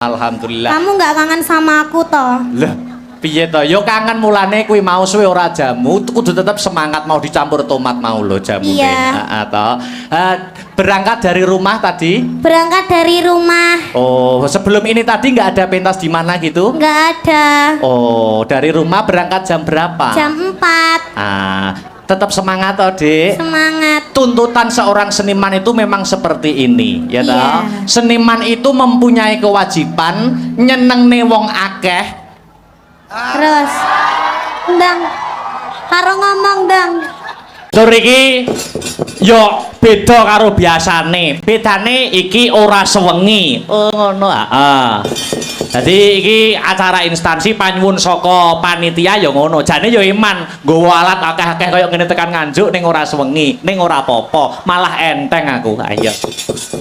Alhamdulillah. Kamu nggak kangen sama aku toh? Lah, piye toh? Yo kangen mulane kuwi mau suwe ora jamu, kudu tetep semangat mau dicampur tomat mau lo jamu. Iya. Toh. Berangkat dari rumah tadi? Berangkat dari rumah. Oh, sebelum ini tadi nggak ada pentas di mana gitu? Nggak ada. Oh, dari rumah berangkat jam berapa? Jam 4. Tetap semangat toh, Dik. Semangat. Tuntutan seorang seniman itu memang seperti ini, ya toh. Iya. Seniman itu mempunyai kewajiban nyenengne wong akeh. Terus, ndang, karo ngomong dang. Tur iki yo beda karo biasane. Bedane iki ora sewengi. Oh ngono Jadi iki acara instansi panyuwun saka panitia ya ngono. Jane ya iman nggawa alat akeh-akeh kaya ngene tekan nganjuk ning ora sewengi, ning ora apa-apa, malah enteng aku. Ayo.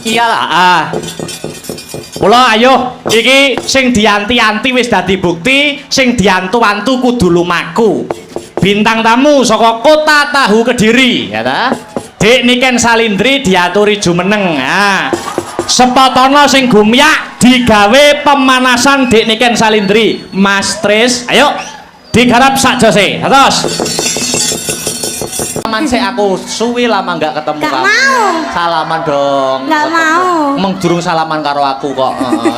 Iyalah. Mula ayo iki sing dianti-anti wis dadi bukti, sing diantu-antu kudu lumaku. Bintang tamu saka Kota Tahu Kediri, ya ta? Dik Niken Salindri diaturi jumeneng. Sepotono sing gumyak digawe pemanasan Dik Niken Salindri. Mas Tris, ayo digarap sak jose. Terus. Salaman sih aku suwi lama nggak ketemu Gak kamu. mau. Salaman dong. Nggak mau. Emang durung salaman karo aku kok.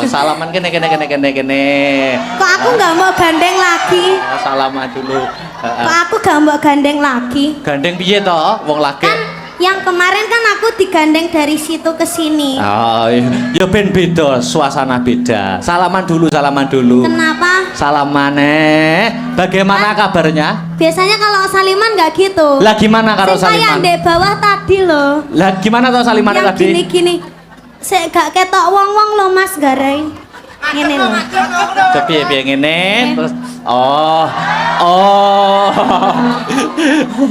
Salaman kene. Kok aku nggak mau gandeng lagi? Salaman dulu. Kok aku gak mau gandeng lagi? Gandeng piye toh wong laki? Kan yang kemarin kan aku digandeng dari situ ke sini. Oh, ya ben beda, suasana beda. Salaman dulu. Kenapa? Salaman bagaimana kabarnya? Biasanya kalau saliman nggak gitu. Lah gimana karo Saya Saliman? di bawah tadi loh. Lah gimana toh Saliman Yang tadi? gini-gini. Saya gak ketok wong-wong lo Mas Garai. Ngene loh. Piye ngene terus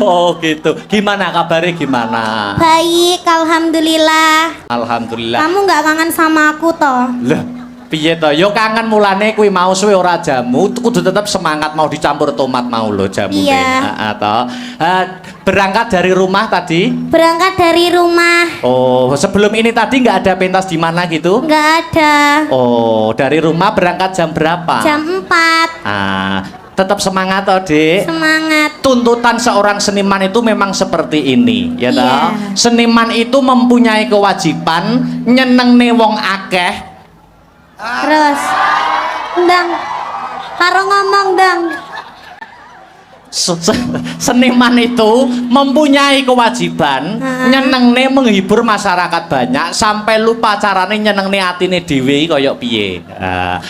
oh gitu. Gimana kabarnya gimana? Baik, alhamdulillah. Alhamdulillah. Kamu nggak kangen sama aku toh? Lah, piye toh? Yo kangen mulane kuwi mau suwe ora jamu, kudu tetep semangat mau dicampur tomat mau lo jamu. Iya. Toh. Berangkat dari rumah tadi? Berangkat dari rumah. Oh, sebelum ini tadi nggak ada pentas di mana gitu? Nggak ada. Oh, dari rumah berangkat jam berapa? Jam 4. Tetap semangat toh, Dik. Semangat. Tuntutan seorang seniman itu memang seperti ini, ya toh. Iya. Seniman itu mempunyai kewajiban nyenengne wong akeh. Terus, ndang, karo ngomong dang. Seniman itu mempunyai kewajiban nyenengne menghibur masyarakat banyak sampai lupa carane nyenengne atine dhewe kaya piye.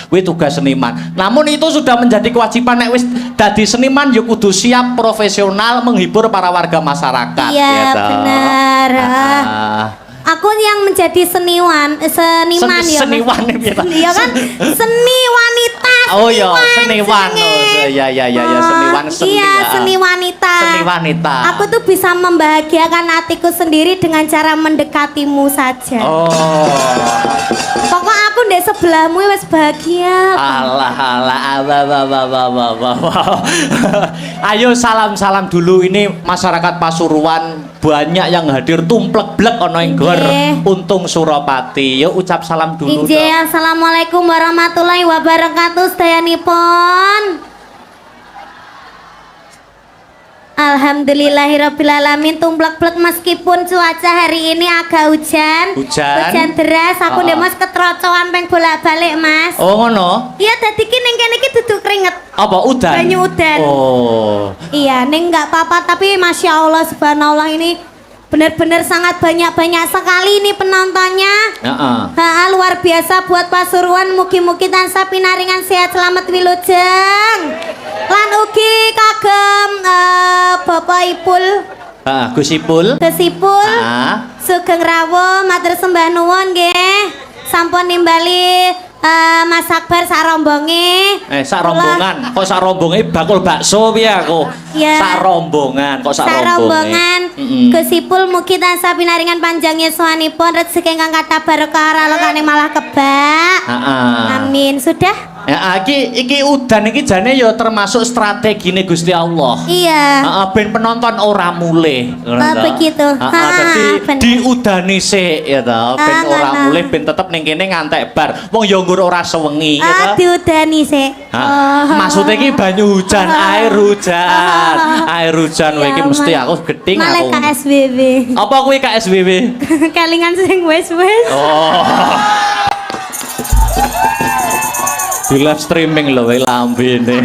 Kuwi tugas seniman. Namun itu sudah menjadi kewajiban nek wis dadi seniman ya kudu siap profesional menghibur para warga masyarakat. Iya, ya toh. benar. Aku yang menjadi seniman ya. Seniwan Iya kan? Seni wanita. Oh ya, seniwan. Ya seniwan seni. Iya, seni wanita. Seni wanita. Aku tuh bisa membahagiakan hatiku sendiri dengan cara mendekatimu saja. Oh. Pokok aku ndek sebelahmu wis bahagia. Alah. Ayo salam dulu ini masyarakat Pasuruan banyak yang hadir tumplek-blek ana ing gor Untung Suropati. Yuk ucap salam dulu. Injil, assalamualaikum warahmatullahi wabarakatuh sedayanipun. Alhamdulillahirrabbilalamin. Tumplek-blek meskipun cuaca hari ini agak hujan deras. Aku ndek Mas ketrocoan peng bolak-balik Mas. Oh ngono? Iya dadi ki ning kene iki duduk keringet. Apa udan? Banyu udan. Oh. Iya, ning enggak apa-apa tapi Masya Allah subhanallah ini benar-benar sangat banyak sekali ini penontonnya. Luar biasa buat Pasuruan. Mugi-mugi tansah pinaringan sehat selamat wilujeng. Lan ugi kagem Bapak Ipul. Gus Ipul. Sugeng rawuh matur sembah nuwun nggih. Sampun nimbali Mas Akbar sak rombonge. Sak rombongan. Kok sak rombonge bakul bakso piye aku? Ya. Sak rombongan. Kok sak rombongan. Gus Ipul mugi tansah pinaringan panjang yuswanipun rezeki ingkang kathah barokah ralokane malah kebak. Amin. Sudah? Ya, iki udan iki jane ya termasuk strategine Gusti Allah. Iya. Heeh, ben penonton ora mulih. Begitu. Dadi diudani sik ya ta, ben ora mulih ben tetep ning kene ngantek bar. Wong ya nggur ora sewengi ya ta. Diudani sik. Maksudnya iki banyu hujan, air hujan. Air hujan kowe iki mesti aku gething aku. Malah KSBB. Apa kuwi KSBB? Kelingan sing wis-wis. Oh. Di live streaming loh lambene.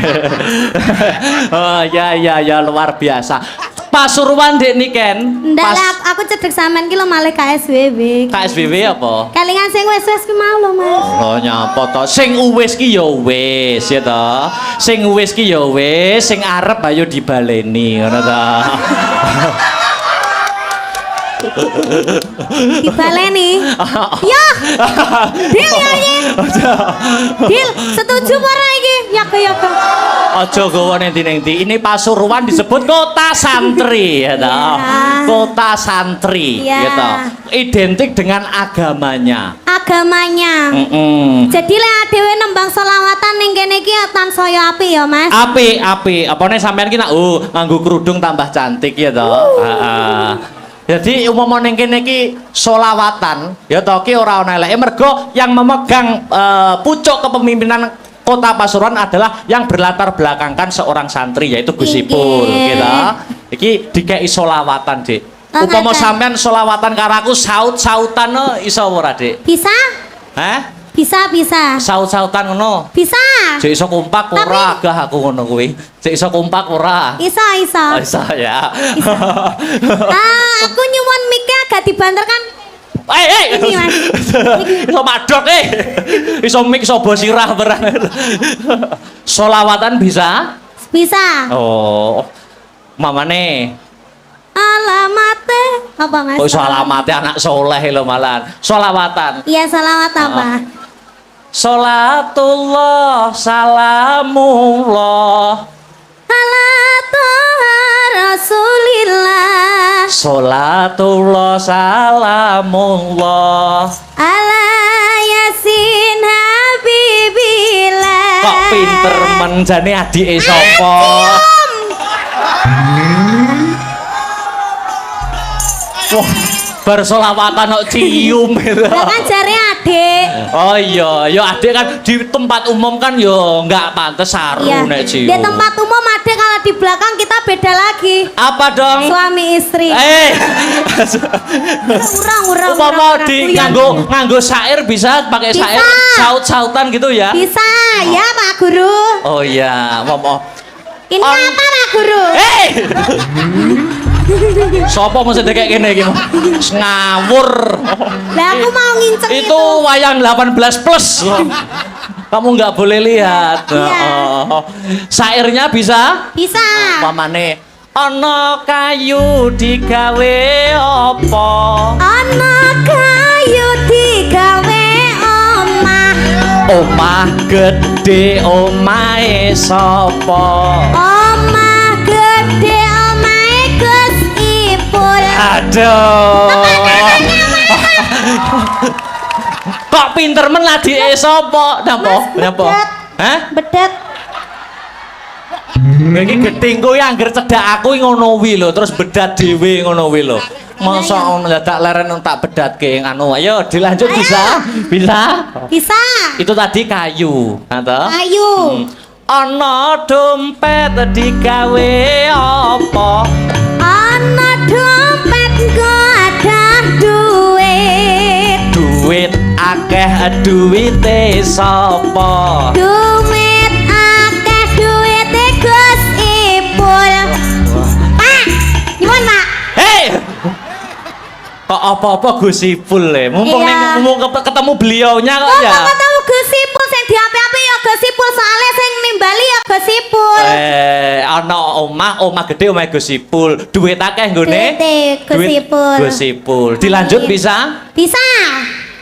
Oh ya luar biasa. Pasuruan dek niken. Ndak lah, aku cedek sampean ki lho malih KSBB. KSBB apa? Kelingan sing wis-wis ki mau lho, Mas. Oh nyapa to? Sing uwis ki ya wis ya to. Sing uwis ki ya wis, sing arep ayo dibaleni ngono to. Dibaleni. Ya. Dil ya iki. Dil, setuju apa ora iki? Ya ya. Aja gawa nenti-nenti. Ini Pasuruan disebut kota santri ya toh. Kota santri ya toh. Identik dengan agamanya. Agamanya. Jadi lek dhewe nembang selawatan ning kene iki tansaya apik ya, Mas. Apik. Apane sampean ki nak nganggo kerudung tambah cantik ya toh. Heeh. Jadi umum ning kene iki solawatan ya toh ki ora ana eleke mergo yang memegang pucuk kepemimpinan Kota Pasuruan adalah yang berlatar belakangkan seorang santri yaitu Gus Ipul gitu. Iki dikei solawatan, Dik. Upama sampean solawatan karo aku saut-sautan iso ora, Dik? Bisa? Hah? Bisa. Saut-sautan ngono. Bisa. Cek iso kompak ora agah aku ngono kuwi. Cek iso kompak ora. Iso. Oh, iso ya. Iso. Aku nyuwun mic-e agak dibanter kan. Ini, Mas. Iso madhok Iso mik iso bosirah barang. Solawatan bisa? Bisa. Oh. Mamane Alamate apa, Mas? kok iso alamate anak soleh lho malan. Solawatan. Iya, salawat apa? Salatullah salamullah ala toha rasulillah Salatullah salamullah ala yasin habibillah. Kok pinter men jane adike sapa? Wah, bar solawatan kok cium gitu. Lah kan jare adik. Oh iya, ya adik kan di tempat umum kan yo nggak pantes saru nek cium. Di tempat umum adik, kalau di belakang kita beda lagi. Apa dong? Suami istri. Urang. Upama di nganggo syair bisa pakai syair saut-sautan gitu ya? Bisa, ya Pak Guru. Oh iya, momo. Ini apa Pak Guru? Sopo mesti kayak gini iki? Ngawur. Lah aku mau nginceng itu wayang 18 plus. Kamu nggak boleh lihat. Syairnya bisa? Bisa. Pamane ana kayu digawe apa? Ana kayu digawe omah. Omah gede omahe sapa? Omah gede omahe Gus Ipul. Aduh. Kok pinter men adike sapa? Napa? Hah? Bedet. Iki gething kowe angger cedak aku ngono wi lho, terus bedat dhewe ngono wi lho. Masa ono dadak leren tak bedatke anu. Ayo dilanjut bisa? Bisa? Bisa. Itu tadi kayu, ta? Kayu. Ana dompet digawe apa? Ana dompet go ada duit. Duit akeh duwite sapa? Duit akeh duwite Gus Ipul. Pak, nyuwun Pak. Hei! Kok apa-apa Gus Ipul mumpung ketemu beliaunya kok ya. Kok ketemu Gus Ipul sing diapi-api ya Gus Ipul, soalnya sing nimbali ya Gus Ipul. Ana omah gede omah Gus Ipul. Duit akeh nggone. Gus Ipul. Gus Ipul. Dilanjut bisa? Bisa.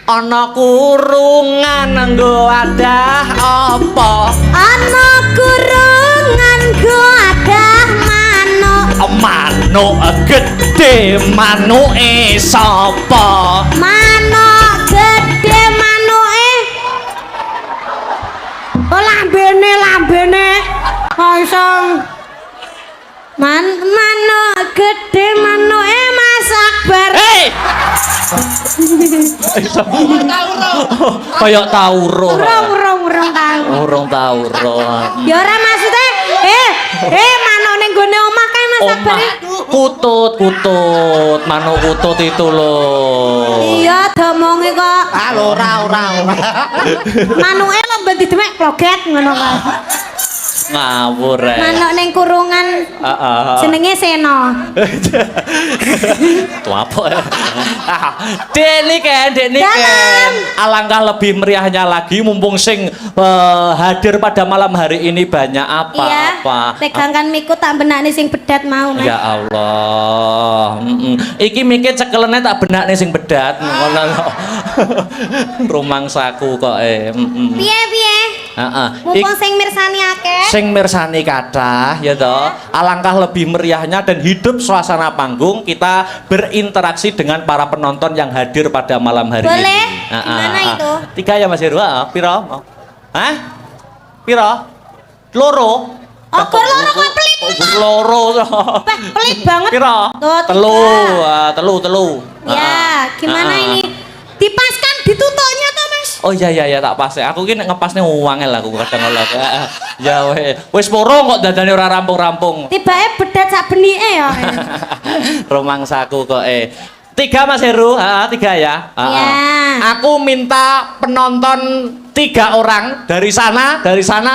Ana kurungan nggo adah apa? Ana kurungan go adah manuk. Manuk gede manuke sapa? Manuk gede manuke Oh lambene. Kosong. Manuk gede manuke Mas Akbar. Hei. Kayak tauro. Urung tahu. Ya ora maksude manuk ning gone omah kae Mas Akbar. Kutut, manuk kutut itu loh. Iya, domonge kok. Ora. Manuke lho mbek didemek kloget ngono kae. Ngawur Manuk ning kurungan. Jenenge Seno. Tuh apa ya? Dek Niken. Alangkah lebih meriahnya lagi mumpung sing hadir pada malam hari ini banyak apa? Iya. Tegangkan miku tak benakne sing bedat mau, Mas. Ya Allah. Iki mikir cekelene tak benakne sing bedat ngono lho. Rumangsaku kok Piye? Mumpung sing mirsani akeh. Sing mirsani kathah ya toh. Alangkah lebih meriahnya dan hidup suasana panggung kita berinteraksi dengan para penonton yang hadir pada malam hari ini. Boleh? Gimana itu? 3 ya Mas Heru. Piro? Hah? Piro? Loro. Oh, loro kok pelit. Loro. Pelit banget. Piro? Telu. Ya, gimana ini? Dipaskan ditutoknya toh, Mas? Oh iya tak pas ya. Aku ki nek ngepasne wangel aku kadang ngono. Ya wis poro kok dadane ora rampung-rampung. Tibake bedat sak benike ya. Romangsaku kok 3 Mas Heru, 3 ya. Iya. Aku minta penonton 3 orang dari sana,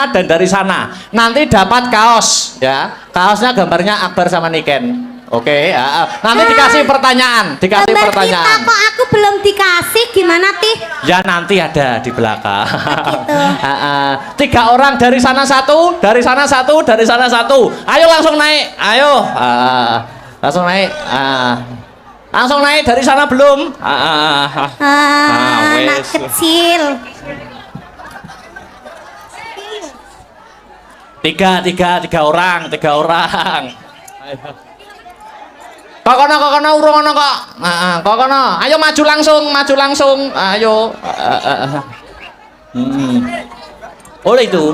dan dari sana. Nanti dapat kaos ya. Kaosnya gambarnya Akbar sama Niken. Oke, nanti dikasih pertanyaan, Kita kok aku belum dikasih gimana Tih? Ya nanti ada di belakang. Gitu. 3 orang dari sana 1, dari sana 1, dari sana 1. Ayo langsung naik, ayo. Langsung naik. Langsung naik dari sana belum? Anak kecil. 3 orang. Ayo. Kok kono urung ono kok. Kok kono. Ayo maju langsung. Ayo. Oleh itu.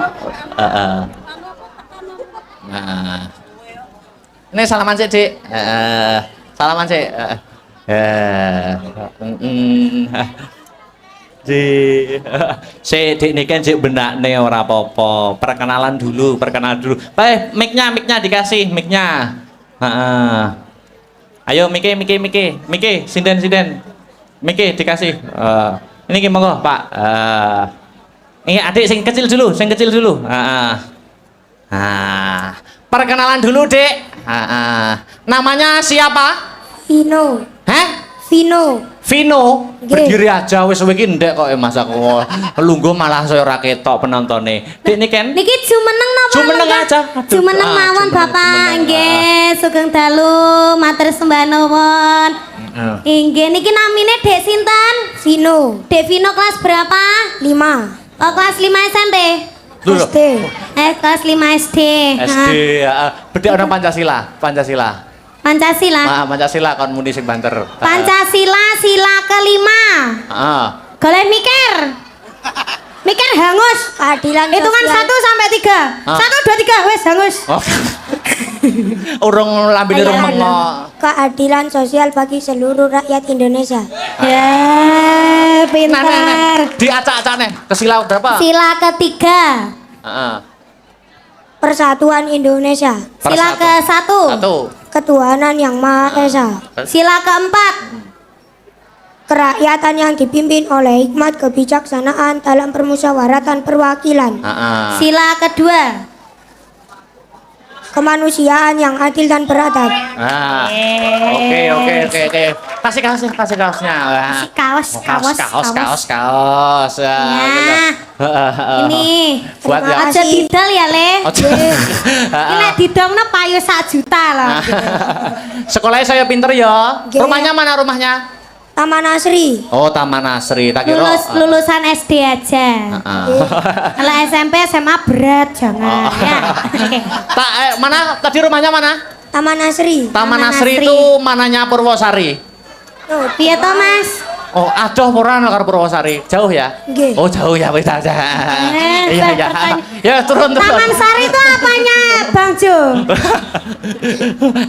Nah. Ini salaman sih, Dik. Salaman sih. Dik Niken sik benakne ora apa-apa. Perkenalan dulu. Mic-nya dikasih mic-nya. Ayo Miki, sinden. Miki dikasih. Ini gimana Pak? Ini adik sing kecil dulu. Perkenalan dulu, Dek. Namanya siapa? Vino. Hah? Vino. Berdiri aja wis kowe iki ndek kok Mas aku. Lungguh malah saya ora ketok penontone. Dek Niken. Niki jumeneng napa? Jumeneng aja. Jumeneng mawon Bapak. Nggih, sugeng dalu matur sembah nuwun. Nggih, niki namine Dek sinten? Vino. Dek Vino kelas berapa? 5. Oh, kelas 5 SMP. SD. Kelas 5 SD. SD, bedhe ana Pancasila. Pancasila kon muni sing banter. Pancasila sila kelima. Goleh mikir hangus. Keadilan Hitungan 1 sosial. sampai 3. 1 2 3 wes hangus. Urung lambene rumeng kok. Keadilan sosial bagi seluruh rakyat Indonesia. Ya, pintar. Diacak-acakne ke sila berapa? Sila ketiga. Persatuan Indonesia. Sila ke-1. 1. Ketuhanan yang Maha Esa. Sila ke-4. Kerakyatan yang dipimpin oleh hikmat kebijaksanaan dalam permusyawaratan perwakilan. Sila kedua. Kemanusiaan yang adil dan beradab. Oke. Kasih kaosnya. Kaos. Ya. Ini buat ya. aja didol ya, Le. Ini lek didongno payu 1 juta loh. Sekolahnya saya pinter ya. Oke. Rumahnya mana rumahnya? Taman Asri. Oh, Taman Asri. Tak kira. Lulusan SD aja. Kalau SMP SMA berat jangan. Ya. Oke. Mana tadi rumahnya mana? Taman Asri. Taman Taman Asri Asri. itu mananya Purwosari. Tuh, Piye to, Mas? Oh, adoh ora ana karo Purwosari. Jauh ya? Nggih. Oh, jauh ya wis aja. Iya, iya. Ya, turun. Taman Sari itu apanya, Bang Jo?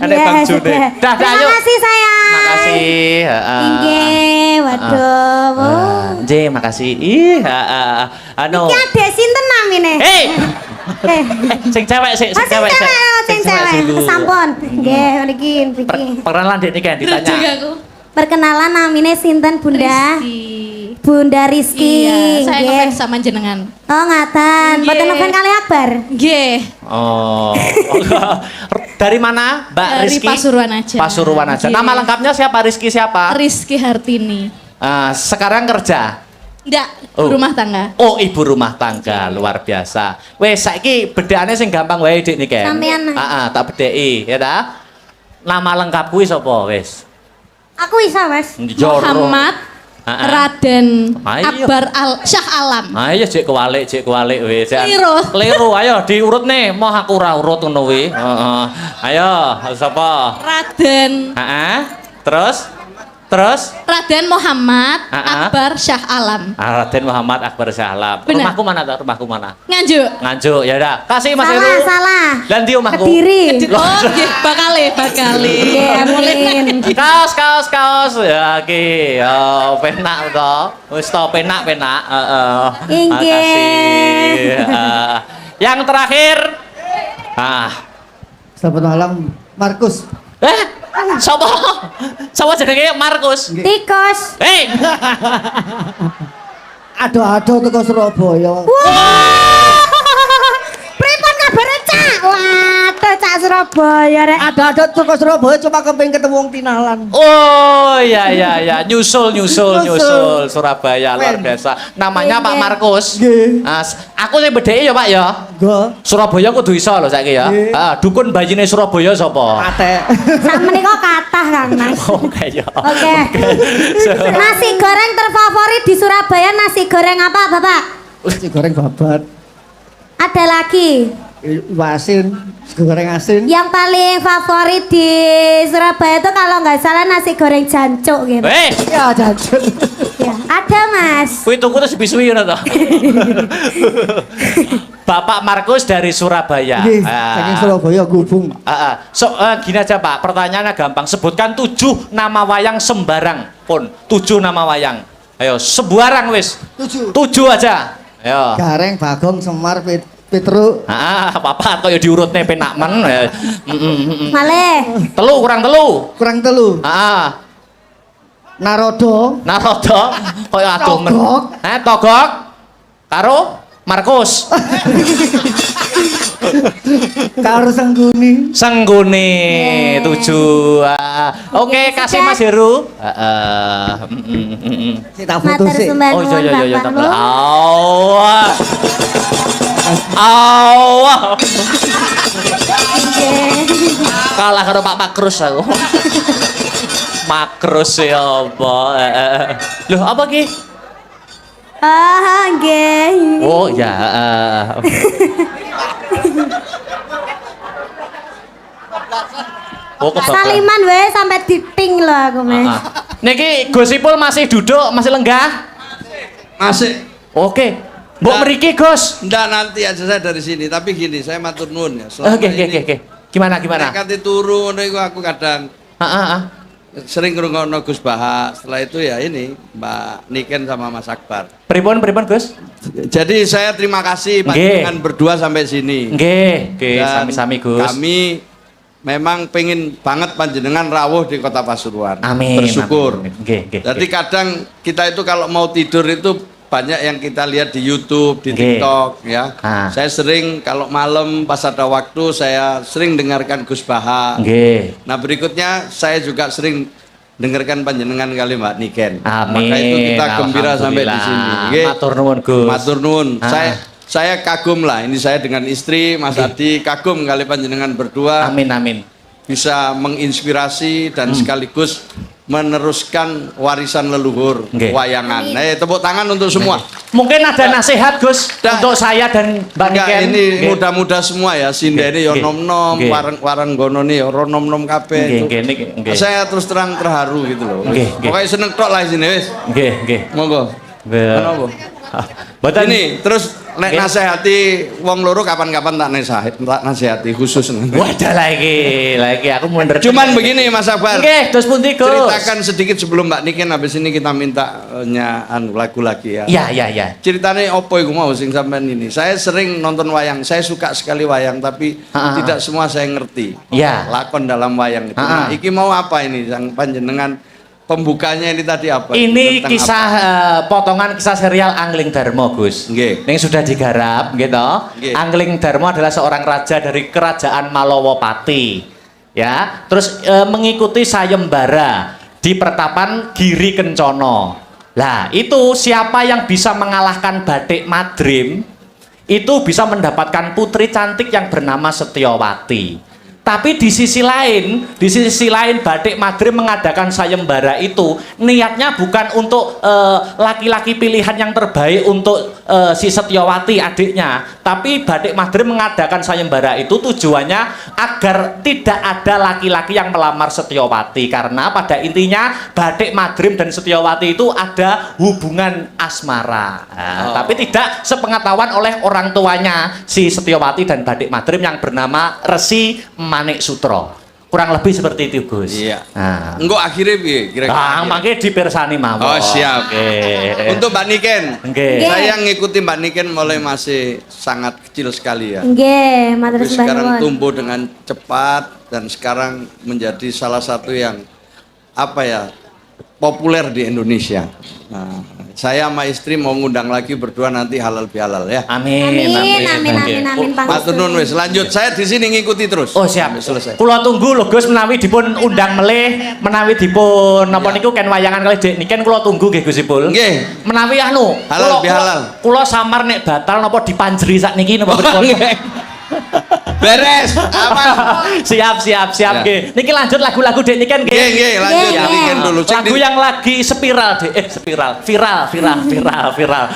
Ada Bang Jo deh. Dah, Terima ayo. kasih sayang. Makasih. Inggih, waduh. J, makasih. Ih, anu. Iki adek sinten namine? Hei, Eh, sing cewek sih, oh, sing cewek, sing cewek. dulu. Sampun. Nggih, niki niki. Perkenalan dek niki ditanya. Perkenalan namine sinten, Bunda? Rizky. Bunda Rizky. Iya, saya Nggih. ngefans sama jenengan. Oh, ngaten. Nggih. Mboten ngefans kali Akbar. Nggih. Oh. Dari mana, Mbak Dari Rizky? Pasuruan aja. Pasuruan aja. Nggih. Nama lengkapnya siapa? Rizky siapa? Rizky Hartini. Sekarang kerja. Enggak, Oh. rumah tangga. Oh, ibu rumah tangga, luar biasa. Wes saiki bedane sing gampang wae Dik niki. Sampean. Tak bedheki, ya ta? Nama lengkap kuwi sapa wis? Aku isa, Mas. Joro. Muhammad Ah, Raden Ayo. Akbar Syah Alam. Ayo cek kewalik wis. Keliru. Keliru, ayo diurut nih. Mau aku ora urut ngono kuwi. Heeh. Ayo, sapa? Raden Heeh. Terus? Raden Muhammad Ah. Akbar Syah Alam. Raden Muhammad Akbar Sahlam. Bener. Rumahku mana tuh? Rumahku mana? Nganjuk. Nganjuk, ya udah. Kasih Mas Heru. Salah. Lan di omahku. Kediri. Oh, nggih, bakale. Nggih, amin. Kaos ya ki. Oh, penak to. Wis to penak. Heeh. Inggih. Makasih. Yang terakhir. Selamat malam, Markus. Sapa jenenge Markus? Tikus. Hei, Aduh teko Surabaya. Pripun kabare, Cak? Waduh, Cak Surabaya rek. Ada teko Surabaya cuma kepengin ketemu wong tinalan. oh ya, nyusul Surabaya luar Men. biasa. Namanya Pak Markus. Nggih. Aku sing bedheki ya Pak ya. Go. Surabaya kudu iso lho saiki ya. Nggih. Dukun bayine Surabaya sapa? Ate. Sak menika kathah Kang Mas. Oke ya. Oke. So- Nasi goreng terfavorit di Surabaya nasi goreng apa, Bapak? Nasi goreng babat. Ada lagi. Asin, goreng asin. Yang paling favorit di Surabaya itu kalau nggak salah nasi goreng jancuk gitu. Ya jajan. Ya, ada Mas. Kuwi tuku terus bisui ngono to. Bapak Markus dari Surabaya. Nggih, saking Surabaya gubung. Gini aja Pak, pertanyaannya gampang. Sebutkan 7 nama wayang sembarang pun. 7 nama wayang. Ayo, sembarang wis. 7. 7 aja. Ayo. Gareng, Bagong, Semar, Petruk. Papa kaya diurutne penak men. Malih. Telu kurang telu. Kurang telu. Narodo. Narodo kaya adoh men. Togok. Togok karo Markus. Karo Sengguni. Sengguni 7. Oke, kasih Mas Heru. Si tak foto Matur sih. sembah Oh iya nuwun, iya Bapak. tak. Awah. Kalah karo Pak Makrus aku. Makrus ya apa? Loh, apa ki? Nggih. Oh ya. Oh, kebablasan. Saliman wae sampai diting lho aku Mas. Niki Gusipul masih duduk, masih lenggah? Masih. Oke. Mbok Nah. mriki, Gus. Enggak, nanti aja saya dari sini. Tapi gini, saya matur nuwun ya. Selama Oke. ini, Gimana? nek kate turu ngono iku aku kadang sering ngrungokno Gus Baha. Setelah itu ya ini Mbak Niken sama Mas Akbar. Pripun, Gus? Jadi saya terima kasih panjenengan berdua sampai sini. Nggih, Dan sami-sami, Gus. Kami memang pengen banget panjenengan rawuh di Kota Pasuruan. Amin. Bersyukur. Amin. Nggih. Jadi kadang kita itu kalau mau tidur itu banyak yang kita lihat di YouTube, di Nggih. TikTok ya. Saya sering kalau malam pas ada waktu saya sering dengarkan Gus Baha. Nggih. Nah berikutnya saya juga sering dengarkan panjenengan kali Mbak Niken. Amin. Maka itu kita gembira sampai di sini. Alhamdulillah. Nggih. Matur nuwun, Gus. Matur nuwun. Ah. Saya kagum lah. Ini saya dengan istri Mas Adi kagum kali panjenengan berdua Amin. bisa menginspirasi dan sekaligus meneruskan warisan leluhur Nggih. wayangan. Tepuk tangan untuk semua. Mungkin ada nasihat Gus Dah. untuk saya dan Mbak Enggak, Niken. ini Nggih. muda-muda semua ya, sindene yo Nggih. nom-nom, Nggih. wareng gono nih ora nom-nom kabeh. Nggih, nggih, nggih. Saya terus terang terharu gitu loh. Nggih, nggih. Pokoknya seneng tok lah sini wis. Nggih, nggih. Monggo. Nggih. Kenapa? Mboten Ini terus nek Nggih. nasihati wong loro kapan-kapan tak nasihati khusus. wadah lagi aku mundur. Cuman begini Mas Akbar. Nggih, terus pundi Gus? Ceritakan sedikit sebelum Mbak Niken, habis ini kita minta lagu lagi ya. Ya. Ceritanya opo iku mau sing sampean ini. Saya sering nonton wayang, saya suka sekali wayang tapi tidak semua saya ngerti. Ya. Lakon dalam wayang itu. Nah, iki mau apa ini yang panjenengan pembukanya ini tadi apa? Ini Tentang kisah apa? potongan kisah serial Angling Darmo, Gus. Nggih. Yang sudah digarap, gitu. Nggih. Angling Darmo adalah seorang raja dari kerajaan Malowopati. Ya, terus mengikuti sayembara di pertapan Giri Kencono. Lah, itu siapa yang bisa mengalahkan Batik Madrim itu bisa mendapatkan putri cantik yang bernama Setyowati. Tapi di sisi lain Batik Madrim mengadakan sayembara itu niatnya bukan untuk laki-laki pilihan yang terbaik untuk si Setyowati adiknya, tapi Batik Madrim mengadakan sayembara itu tujuannya agar tidak ada laki-laki yang melamar Setyowati, karena pada intinya Batik Madrim dan Setyowati itu ada hubungan asmara. Tapi tidak sepengetahuan oleh orang tuanya si Setyowati dan Batik Madrim yang bernama Resi Manik Sutro. Kurang lebih seperti itu, Gus. Iya. Nah, Engko akhirnya piye kira-kira? mangke dipirsani mawon. Oh, siap. Oke. Untuk Mbak Niken. Nggih. Saya ngikuti Mbak Niken mulai masih sangat kecil sekali ya. Nggih, matur Tapi sembah sekarang nuwun. tumbuh dengan cepat dan sekarang menjadi salah satu yang apa ya, populer di Indonesia. Nah, saya sama istri mau ngundang lagi berdua nanti halal bihalal ya. Amin. Amin, Pak. Matur nuwun wis, lanjut. Saya di sini ngikuti terus. Oh, siap. Sampai selesai. Kula tunggu lho Gus, menawi dipun undang melih, menawi dipun napa niku ken wayangan kali Dek Niken kula tunggu nggih Gusipul. Nggih. Menawi anu, Halal bihalal. Kula samar nek batal napa dipanjeri sakniki napa pripun? Beres. Aman. Siap Ya. nggih. Niki lanjut lagu-lagu Dek Niken nggih. Nggih, lanjut Nggih, Mbak Niken dulu. Cek Lagu yang lagi spiral Dek, viral.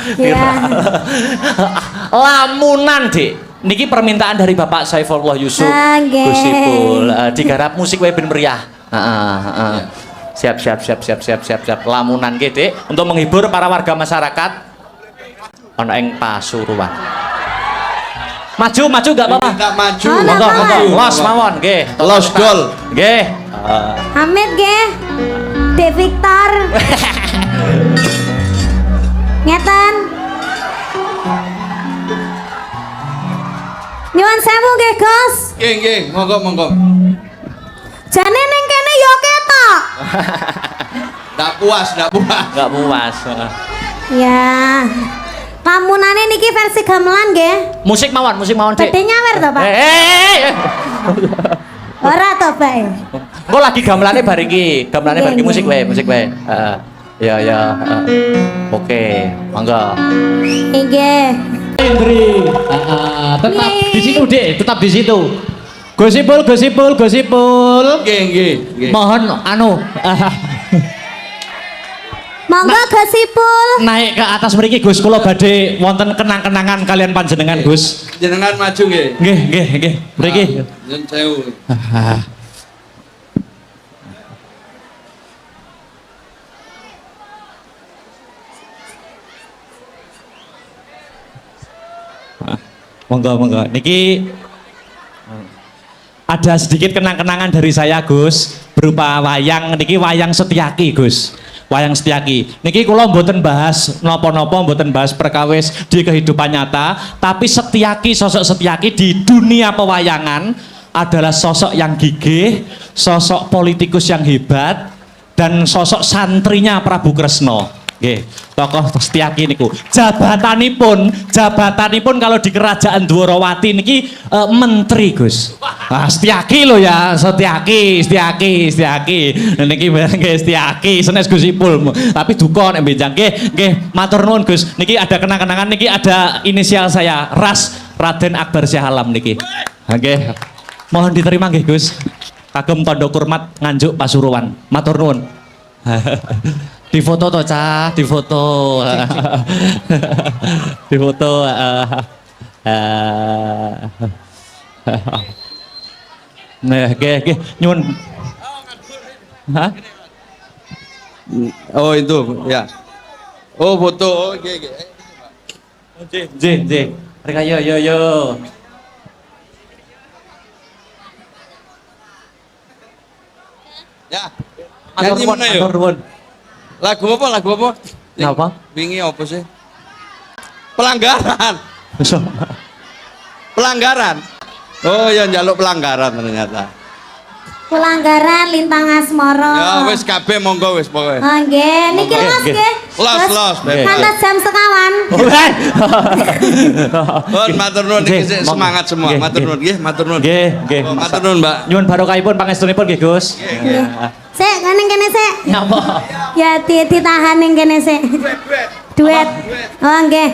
Lamunan Dek. Niki permintaan dari Bapak Saifullah Yusuf Nggih. Gusipul. Digarap musik wae ben meriah. Heeh. Siap. Lamunan nggih Dek untuk menghibur para warga masyarakat ana ing Pasuruan. Maju enggak apa-apa. Minta maju. Oh, Monggo, apa-apa. monggo. Los mawon nggih. Los dol. Nggih. Amit nggih. Dek Victor. Ngeten. Nyuwun sewu nggih, Gus. Nggih, monggo. Jane ning kene yo ketok. Ndak puas. Enggak puas. Ya. Lamunane niki versi gamelan nggih. Musik mawon Dek. Bedhe nyawer to, Pak? Ora to, Pak. Engko lagi gamelane bar iki musik wae. Heeh. Ya. Oke, monggo. Nggih. Indri. Tetap di situ, Dek, tetap di situ. Gosipul. Nggih. Mohon anu Monggo Gusipul. naik ke atas mriki Gus, kula badhe wonten kenang-kenangan kalian panjenengan Gus. Jenengan maju nggih. Nggih. Mriki. Nyun sewu. Monggo. Niki ada sedikit kenang-kenangan dari saya Gus, berupa wayang niki wayang Setyaki Gus. Wayang Setyaki. Niki kula mboten bahas napa-napa, mboten bahas perkawis di kehidupan nyata, tapi Setyaki, sosok Setyaki di dunia pewayangan adalah sosok yang gigih, sosok politikus yang hebat, dan sosok santrinya Prabu Kresna. Nggih, tokoh Setyaki niku. Jabatanipun kalau di kerajaan Dwarawati niki menteri, Gus. Setyaki lho ya, Setyaki. Niki nggih Setyaki, senes Gusipul. Tapi duka nek benjang nggih, matur nuwun Gus. Niki ada kenang-kenangan, niki ada inisial saya, Ras Raden Akbar Syah Alam niki. Nggih. Mohon diterima nggih Gus. Kagem Tondo Kurmat Nganjuk Pasuruan. Matur nuwun. Di foto toh cah, di foto. Di foto. Nah, oke, nyun. Hah? Oh itu ya. Oh foto. Oh, oke oke. J. Mereka yo. Ya. Nyanyi mana yuk? Matur nuwun. Lagu apa? Lagu apa? Napa? Wingi apa sih? Pelanggaran. So. Pelanggaran. Oh ya njaluk pelanggaran ternyata. Pelanggaran Lintang Asmoro. Ya wis kabeh monggo wis pokoke. Oh nggih, niki Monggo. Mas nggih. Los, bebas. Mantas jam sekawan. Nuwun matur nuwun Nggih, iki sik monggo. semangat semua. Nggih, Matur nggih. nuwun nggih, matur nuwun. Nggih. Oh, matur nuwun, Mbak. Nyuwun barokahipun pangestunipun nggih, Gus. Sik, ning kene sik. Nyapa? Ya ditahan ning kene sik. Duet. Oh nggih.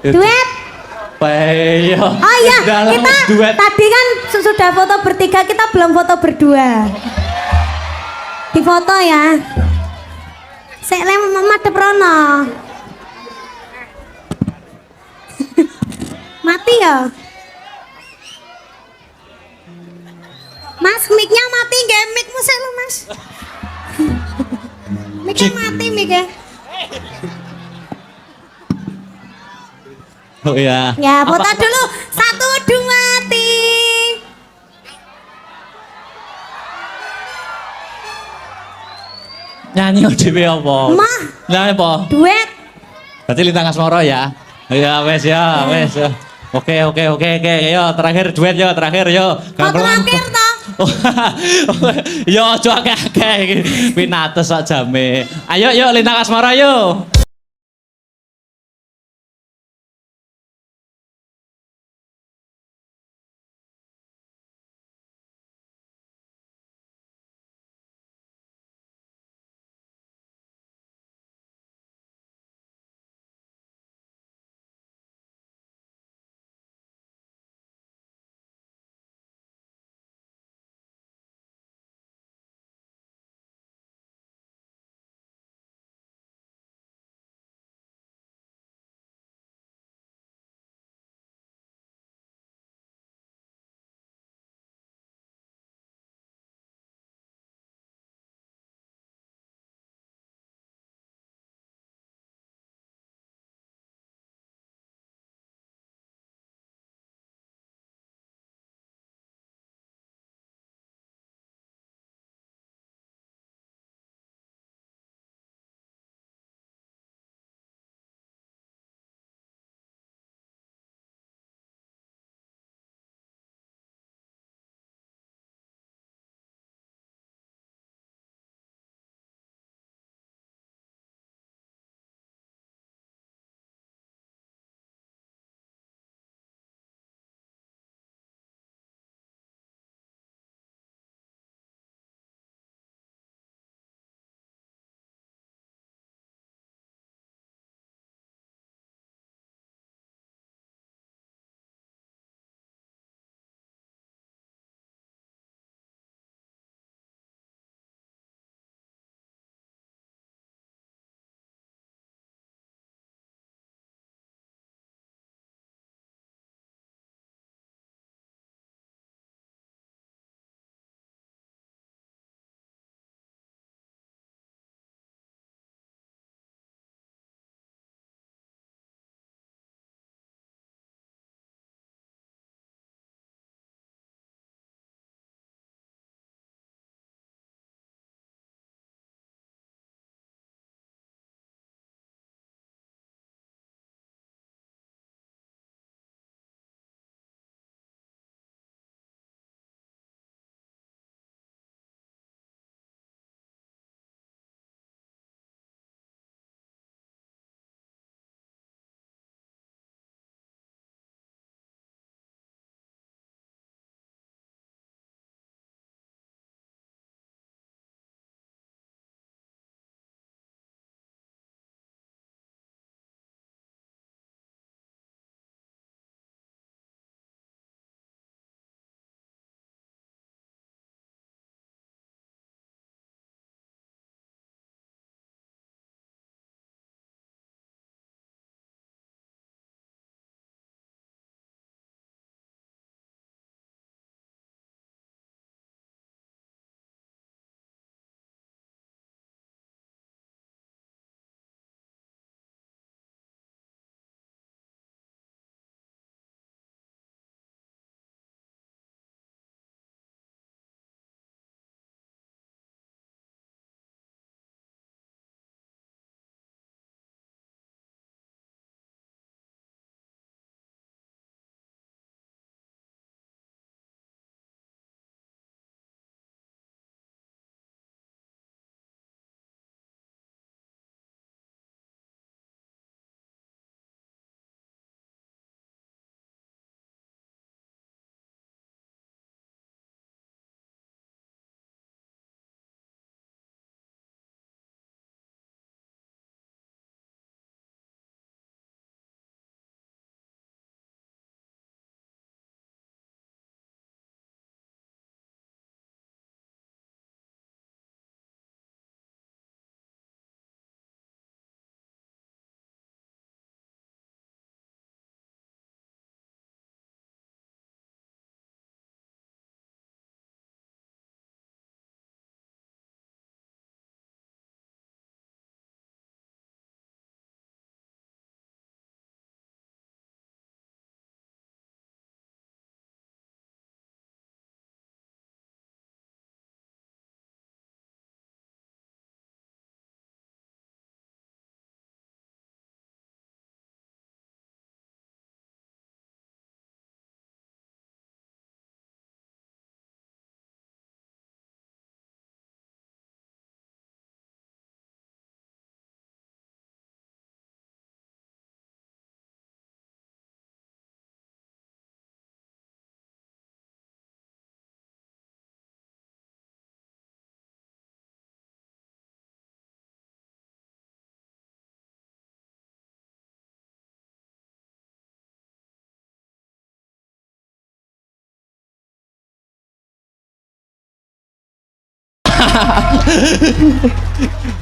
Duet. Bayo. Oh iya, kita duet. tadi kan sudah foto bertiga, kita belum foto berdua. Di foto ya. Sik madhep rono. Mati ya? Mas, mic-nya mati nggih, mic-mu sik lho, Mas. Mic-nya mati mic-nya. Oh iya. Ya, foto dulu. 1, 2, 3. Nyanyi dhewe apa? Mah. Nyanyi apa? Duet. Berarti Lintang Asmoro ya. Ya wes. Oke. Yo terakhir duet yo, terakhir yo. Oh, terakhir toh. Yo aja akeh-akeh iki. Pinates sak jame. Ayo Lintang Asmoro yo.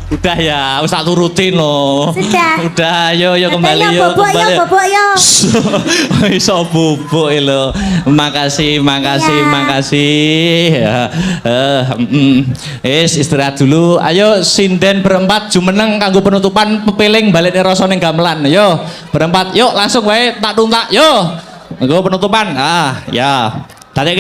Udah ya, usah turutin loh. Sudah. Udah, yo kembali Katanya yo bobok kembali. ya, bobok ya. Iso bubuk lo. Makasih. Iya. Makasih. Istirahat dulu. Ayo sinden berempat jumeneng kanggo penutupan pepiling balik rasa ning gamelan. Yo, berempat. Yuk langsung wae tak tuntak. Yo. Kanggo penutupan. Ya. Tadi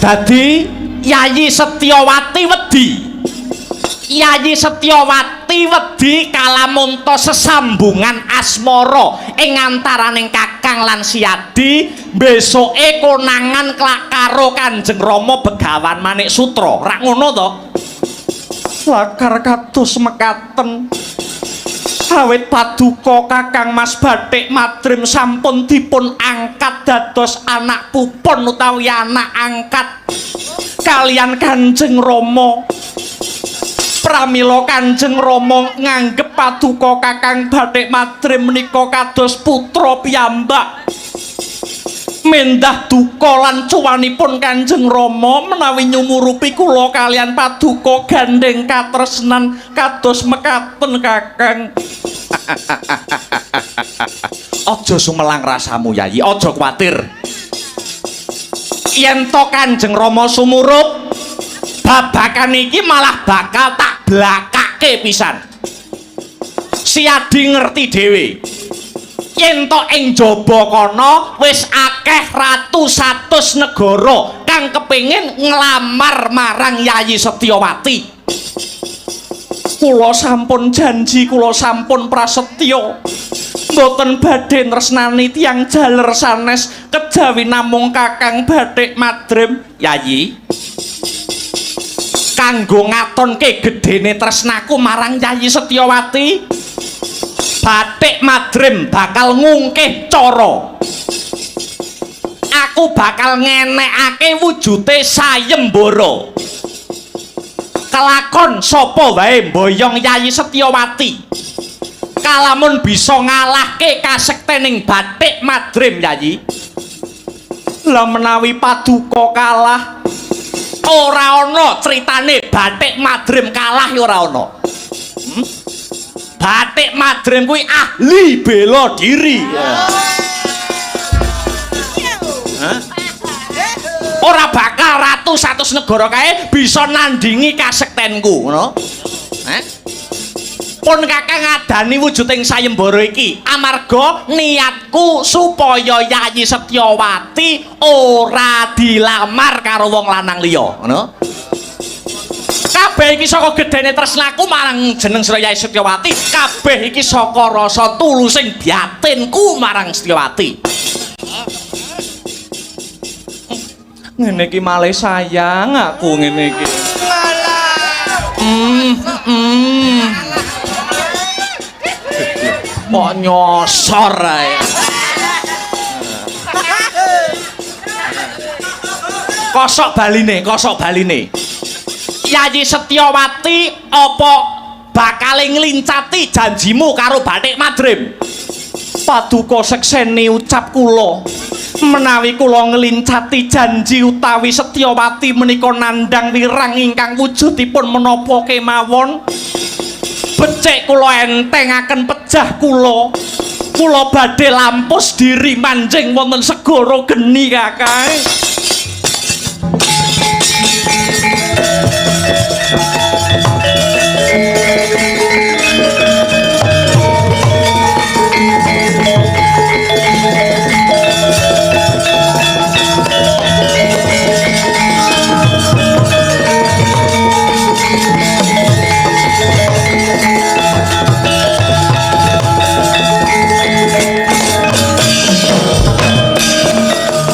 Dadi Yayi Setyowati wedi. Yayi Setyowati wedi kalamunta sesambungan asmara ing antaraning Kakang lan Siadi besoke konangan karo Kanjeng Rama Begawan Manik Sutra. Rak ngono to? Lakar kados mekaten. Awit paduka Kakang Mas Bathik Madrim sampun dipun angkat dados anak pupun utawi anak angkat kalian Kanjeng Rama. Pramila Kanjeng Rama nganggep paduka Kakang Bathik Madrim menika kados putra piyambak. Mendah duka lan cuwanipun Kanjeng Rama menawi nyumurupi kula kalian paduka gandeng katresnan kados mekaten Kakang. Aja sumelang rasamu Yayi, aja kuwatir. Yen to Kanjeng Rama sumurup, babakan iki malah bakal tak blakake pisan. Siadi ngerti dhewe. Yen to ing jaba kana wis akeh ratus-atus negara kang kepengin nglamar marang Yayi Setyowati. Kula sampun janji, kula sampun prasetya mboten badhe tresnani tiyang jaler sanes kejawi namung Kakang Bathik Madrim. Yayi, kanggo ngatonke gedene tresnaku marang Yayi Setyowati, Bathik Madrim bakal ngungkih cara. Aku bakal ngenekake wujute sayembara. Kelakon sapa wae mboyong Yayi Setyowati. Kalamun bisa ngalahke kasektening Bathik Madrim Yayi. Lah menawi paduka kalah, ora ana critane Bathik Madrim kalah ya ora ana. Bathik Madrim kuwi ahli bela diri. Ora bakal ratus-atus negara kae bisa nandingi kasektenku, ngono. Pun Kakang ngadani wujuding sayembara iki amarga niatku supaya Yayi Setyowati ora dilamar karo wong lanang liya, ngono. Kabeh iki saka gedene tresnaku marang jeneng Sira Yayi Setyowati, kabeh iki saka rasa tulusing batinku marang Setyowati. Ngene iki malih sayang aku ngene iki. Kok nyosor ae. Kosok baline. Yayi Setyowati apa bakal nglincati janjimu karo Bathik Madrim? Paduka sekseni ucap kula. Menawi kula nglincati janji utawi Setyowati menika nandhang wirang ingkang wujudipun menapa kemawon, becik kula entengaken pejah kula badhe lampus diri manjing wonten segara geni Kakang.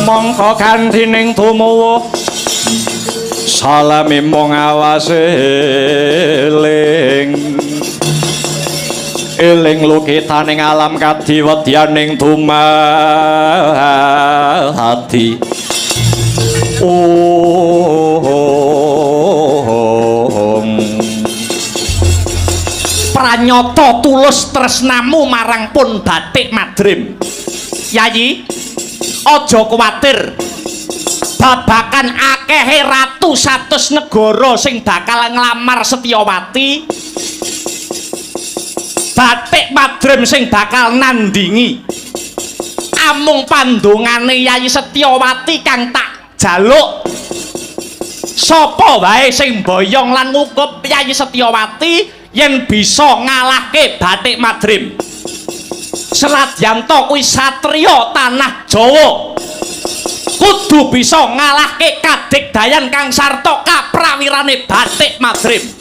Mongko kanthi tumuwuh salami mong awase eling lukitaning alam kadiwedyaning dumadi. Pranyata tulus tresnamu marang pun Bathik Madrim. Yayi, aja kuwatir. Babakan akehe ratus-atus negara sing bakal nglamar Setyowati, Bathik Madrim sing bakal nandingi. Amung pandongane Yayi Setyowati kang tak jaluk. Sapa wae sing boyong lan ngukup Yayi Setyowati yen bisa ngalahke Bathik Madrim. Seladyanto kuwi satriya tanah Jawa. kudu bisa ngalahke Kadikdayan Kang Sarta kaprawirane Batik Madrim.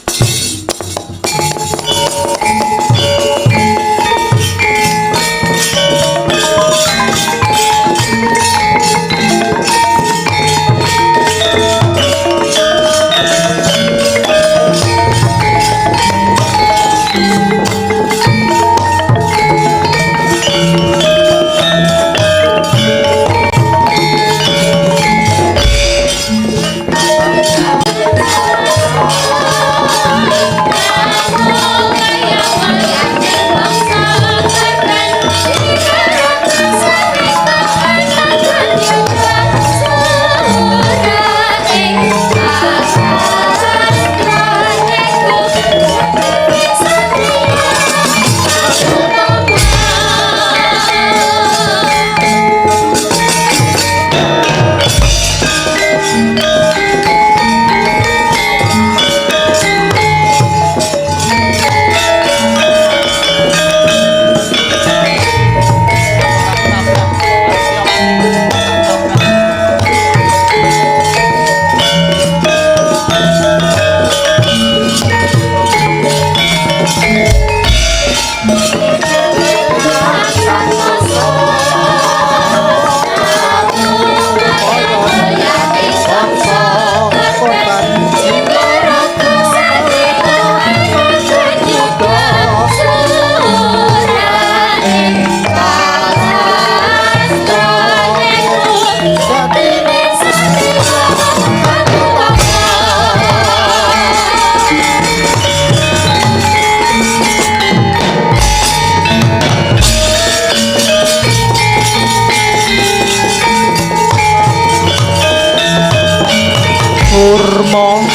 Purmo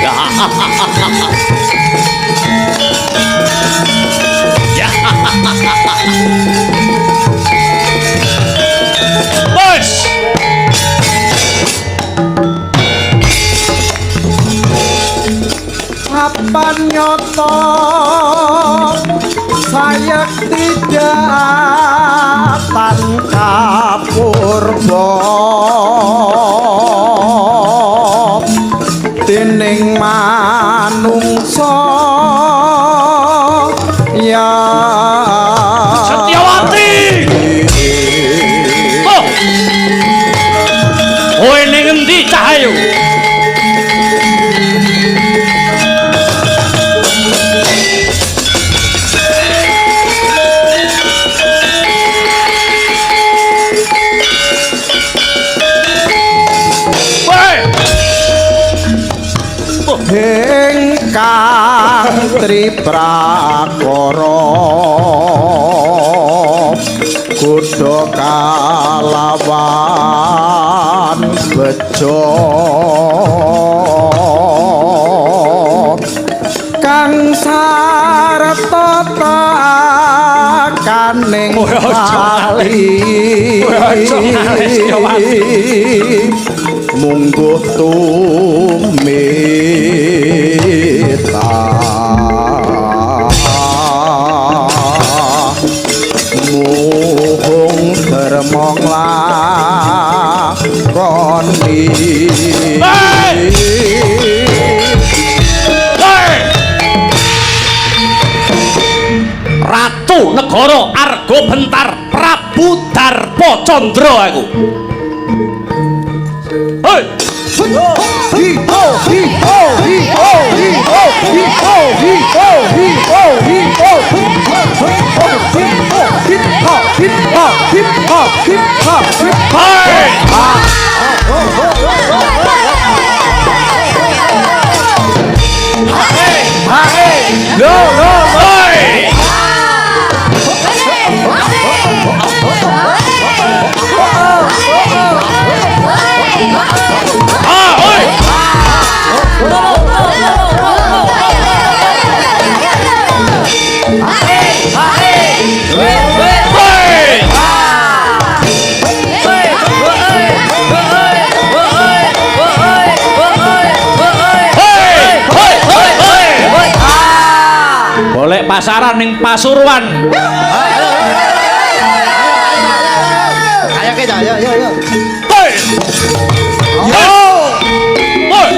ya bos apa nyoto saya tidak tanpa purba dening manungsa ya Setyawati oh kowe ning endi Cahayu ingkang triprakara kudu kalawan bejo kang sarta takaning pali mungguh tumita muhung dermong lakoni Ratu Negara Arga Bentar Prabu Darpa Candra aku hei golek pasaran ning Pasuruan Ayo kita, ayo. Hei. Yo. Hei.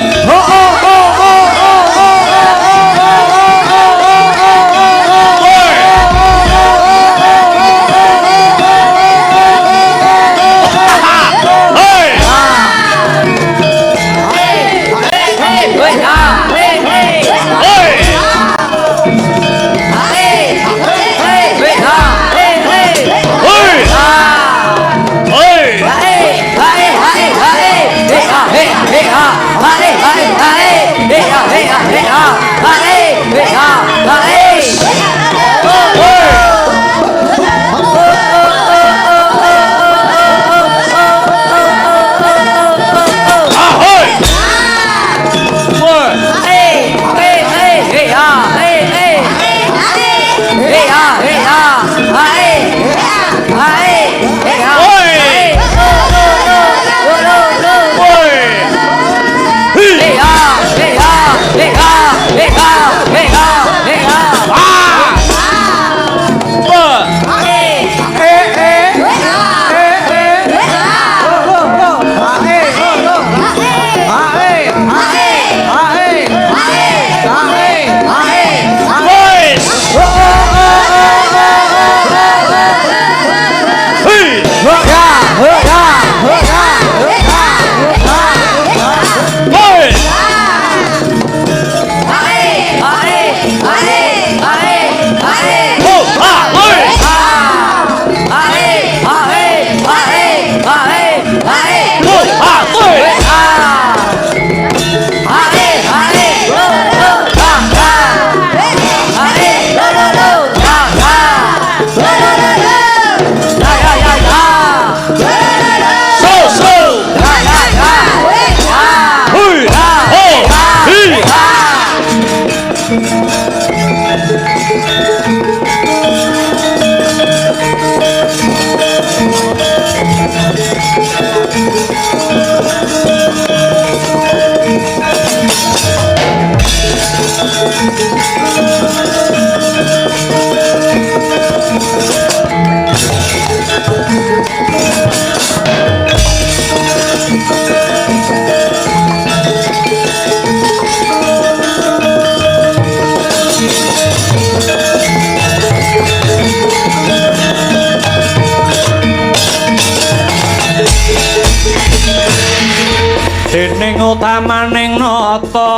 Dening utamaning nata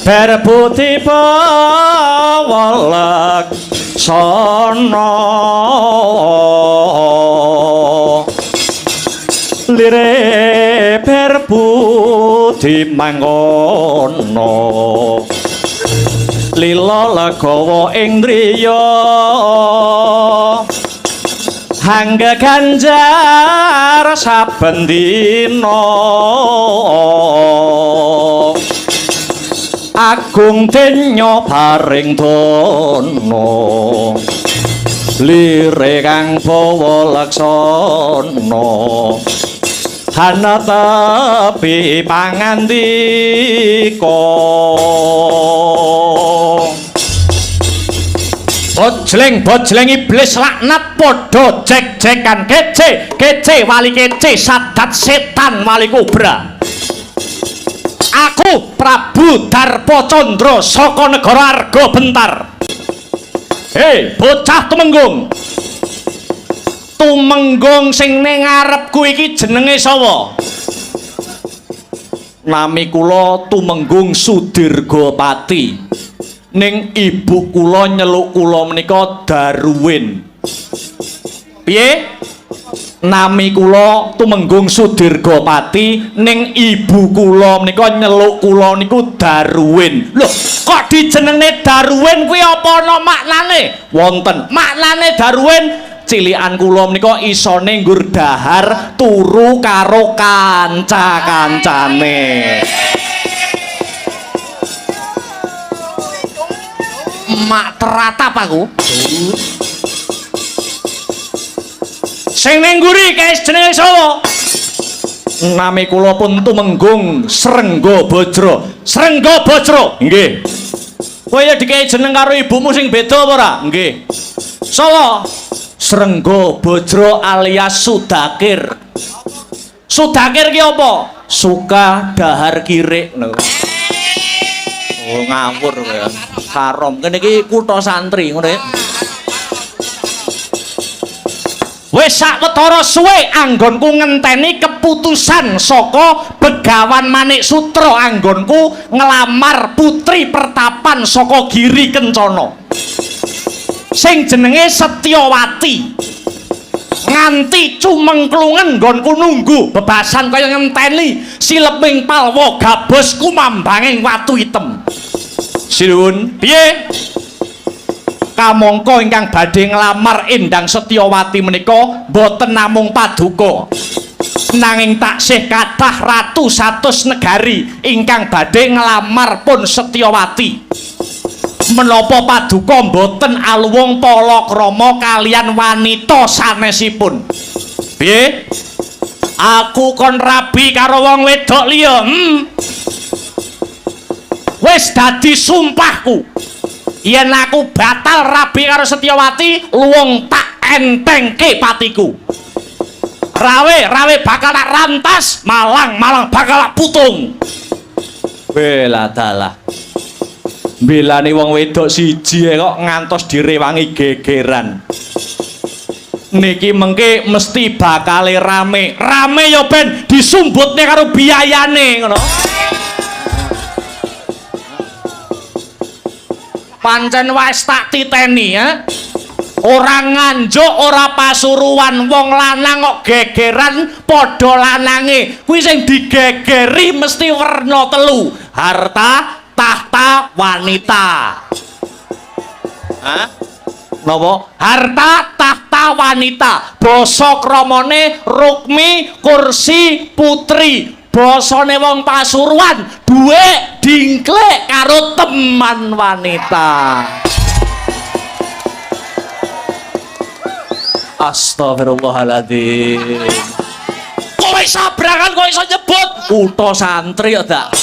berbudi pawalak sono lire berbudi mangkono lila legawa ing driya hangga ganjar saben dina agung denya paring dana lire kang bawa laksana hana tepi pangandika bojleng iblis laknat podo jek-jekan kece wali kece sadat setan wali kobra. Aku Prabu Darpo Condro saka negara Arga Bentar. Hei bocah Tumenggung sing ning ngarepku iki jenenge sapa? Nami kula Tumenggung Sudirgapati. Ning ibu kula nyeluk kula menika Darwin. Piye? Nami kula Tumenggung Sudirgapati, ning ibu kula menika nyeluk kula niku Darwin. Lho, kok dijenenge Darwin kuwi apa ana maknane? Wonten. Maknane Darwin cilikan kula menika isone nggur dahar turu karo kanca-kancane. Mak teratap aku. Sing ning nguri guys jenenge sapa? Nami kula pun Tumenggung Srengga Bajra. Srengga Bajra. Nggih. Kowe ya dikei jeneng karo ibumu sing beda apa ora? Nggih. Sapa? Srenggo Bojro alias Sudakir. Sudakir ki apa? Suka dahar kirik. Oh ngawur ya. Haram. Kene iki kutha santri ngono ya. Wis sawetara suwe anggonku ngenteni keputusan saka Begawan Manik Sutra anggonku ngelamar putri pertapan saka Giri Kencana sing jenenge Setyawati. Nganti cumengklungen nggonku nunggu bebasan kaya ngenteni sileping palwa gabus kumambanging watu item. Sinuwun, piye? Kamangka ingkang badhe nglamar Endang Setyawati menika boten namung paduka nanging taksih kathah ratu satus negari ingkang badhe nglamar pun Setyawati. Menapa paduka boten aluwung palakrama kalian wanita sanesipun? Piye? Aku kon rabi karo wong wedok liya. Wis dadi sumpahku. Yen aku batal rabi karo Setyawati, luwung tak entengke patiku. Rawe bakal tak rantas, malang bakal tak putung. Bela dalah. Belani wong wedok siji kok ngantos direwangi gegeran. Niki mengke mesti bakal rame. Rame ya ben disumbutne karo biayane ngono. Pancen wis tak titeni ya. Ora nganjuk, ora pasuruan, wong lanang kok gegeran padha lanange. Kuwi sing digegeri mesti werna telu. Harta, tahta, wanita. Hah? Napa? Harta, tahta, wanita. Basa kramane rukmi, kursi, putri. Basane wong pasuruan, dhuwit dingklek karo teman wanita. Astagfirullahaladzim. Kowe sabrangan kok iso nyebut kutha santri ya dak.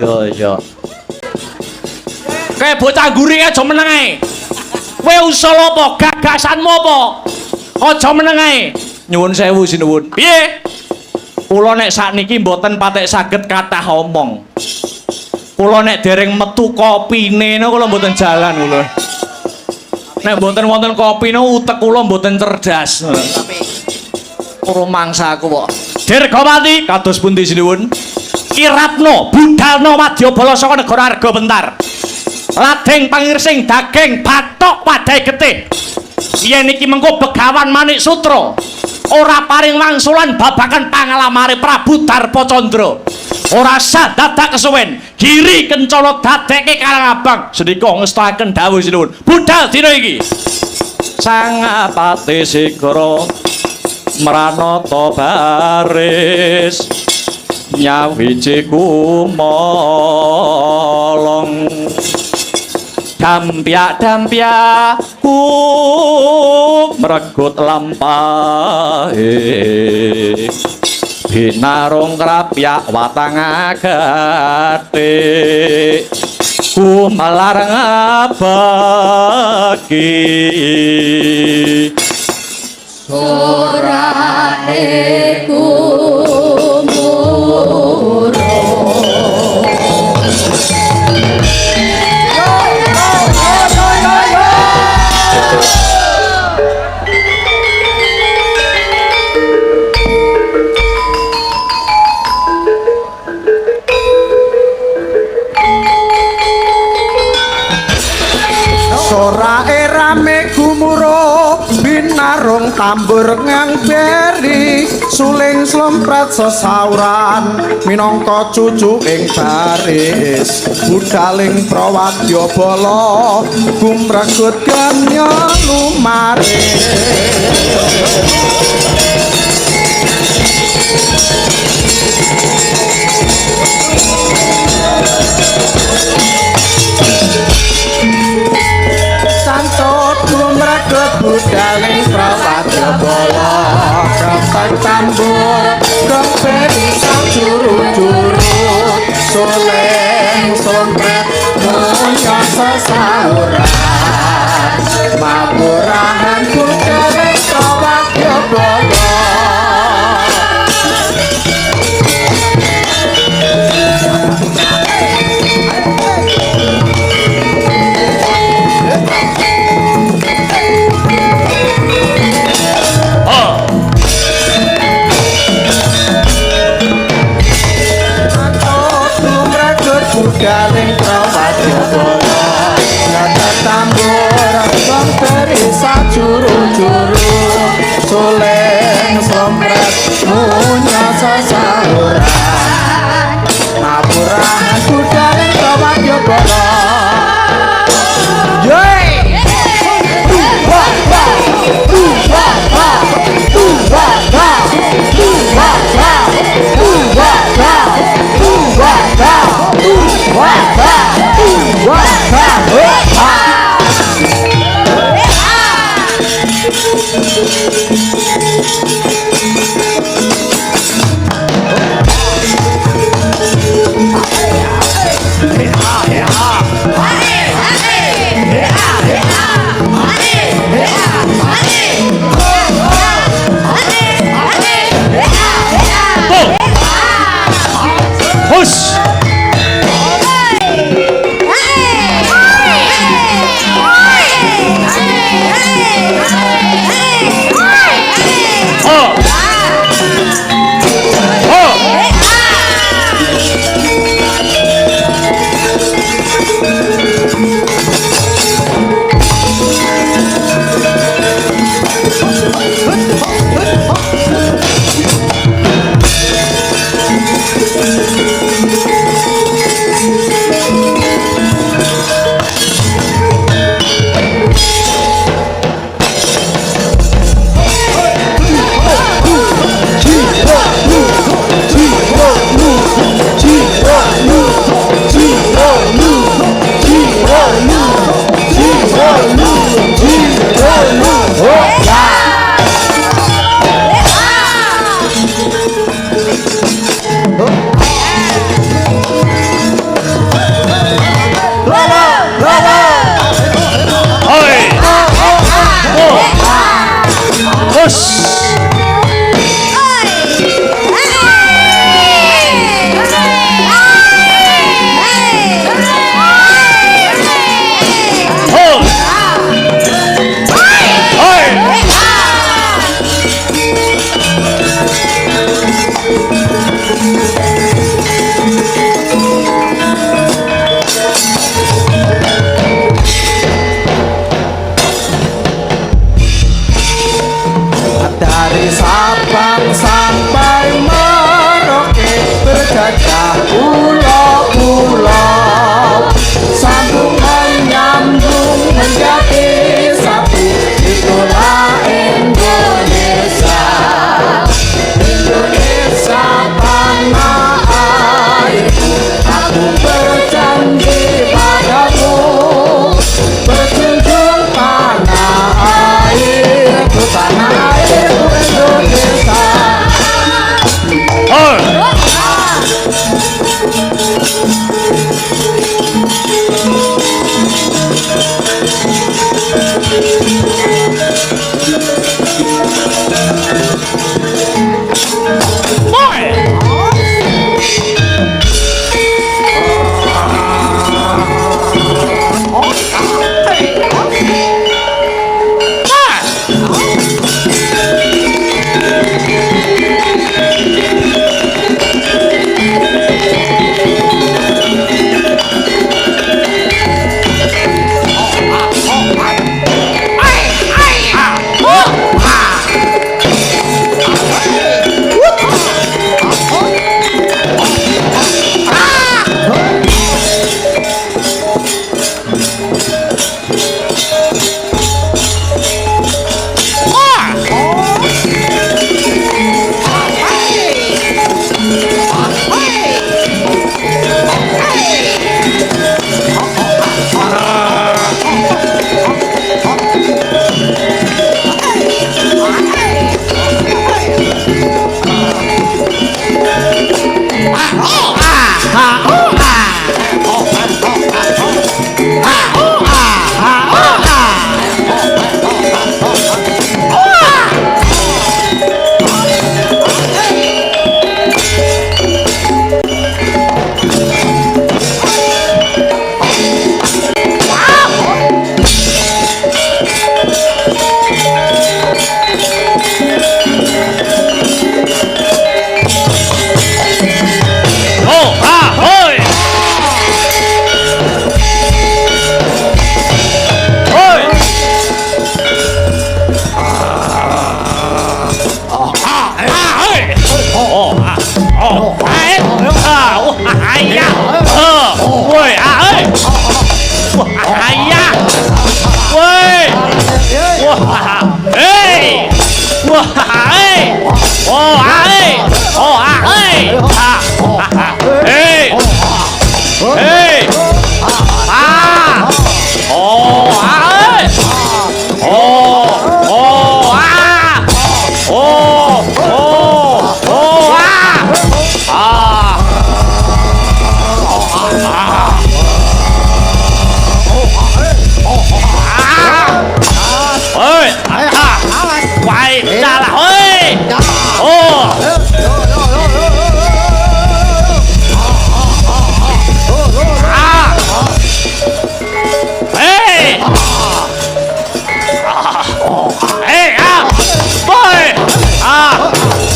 Oh iya. Kayak bocah guri aja meneng ae. Kowe usul apa? Gagasanmu apa? Aja meneng ae. Nyuwun sewu sinuwun. Piye? Kula nek sakniki mboten patek saged kathah omong. Kula nek dereng metu kopine niku kula mboten jalan kula. Nek mboten wonten kopine utek kula mboten cerdas. Rumangsa aku kok. Dirgawati kados pundi sinuwun? Kirapno budalna wadyabala saka negara Argabentar. Ladeng pangirsing daging bathok wadai getih. Yen iki mengko Begawan Manik Sutra ora paring wangsulan babagan pangalamare Prabu Darpacandra. Ora sah dadak kesuwen. Giri Kencana dadekke Karang Abang. Sedika ngestaken dawuh sinuwun. Budal dina iki. Sang Pati Sigara Mranata baris nyawiji kumolong. Dampyak-dampyaku mregut lampahe binarung krapyak watang agate ku malarang abaki Sorae Sorae rame gumuruh binarung tambur ngangberi suling slempret sesauran minangka cucu ing baris budaling prawadyabala gumregut ganya lumaris. Cantut gumregut budaling prawadyabala ketek tambur keperi sajuru-juru suling slempret munya sesauran maburahan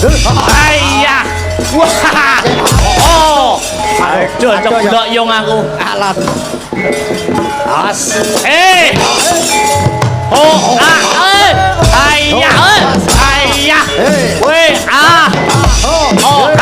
Ayah. Wah. Oh. Aduh, coba yung aku. Alat. As. Oh, ayah. Ayah. Weh, ah. Oh,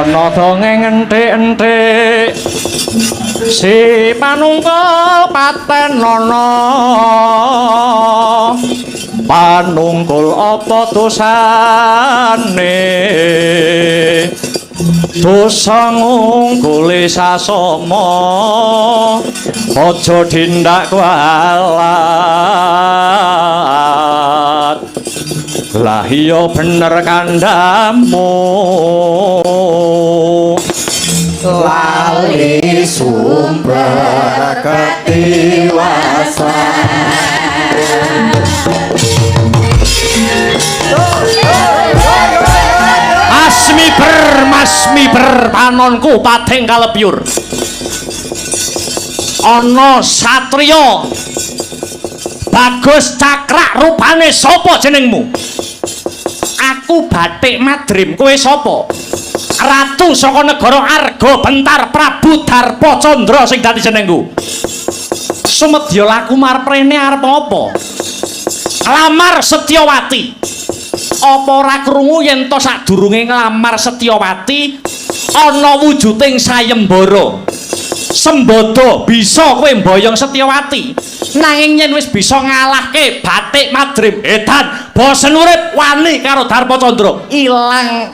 ana dongeng enthik-enthik si panungkul paten ana panungkul apa dosane dosa ngungkuli sasama aja dindak kualat lah iya bener kandhamu lali sumber ketiwasan Mas miber panonku pating kalebyur ana satriya Bagus Cakrak rupane sapa jenengmu? Aku Batik Madrim, kowe sapa? Ratu saka negara Arga Bentar Prabu Darpa Candra sing dadi jenengku. Sumedya laku marprene arep apa? Nglamar Setyawati. Apa ora krungu yen to sadurunge nglamar Setyawati ana wujuding sayembara. Sembada bisa kowe mboyong Setyawati. Nanging yen wis bisa ngalahke Batik Madrim, edan bosen urip wani karo Darpa Candra, ilang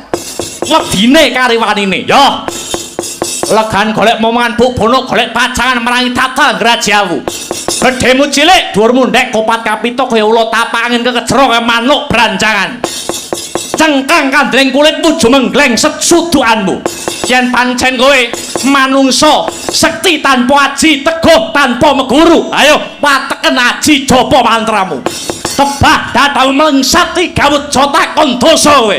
wedine kariwanine. Yo. Legan golek momongan buk bono golek pacangan merangi tata ngrajawu. Gedhemu cilik, dhuwurmu ndek kopat kapito kaya ula tapak angin kekejero kaya manuk branjangan. Cengkang kandring kulitmu jumenggleng sesudukanmu. Yen pancen kowe manungsa sekti tanpa aji, teguh tanpa meguru, ayo wateken aji japa mantramu. Tebah datang mlengsati gawut jotakon dosa kowe.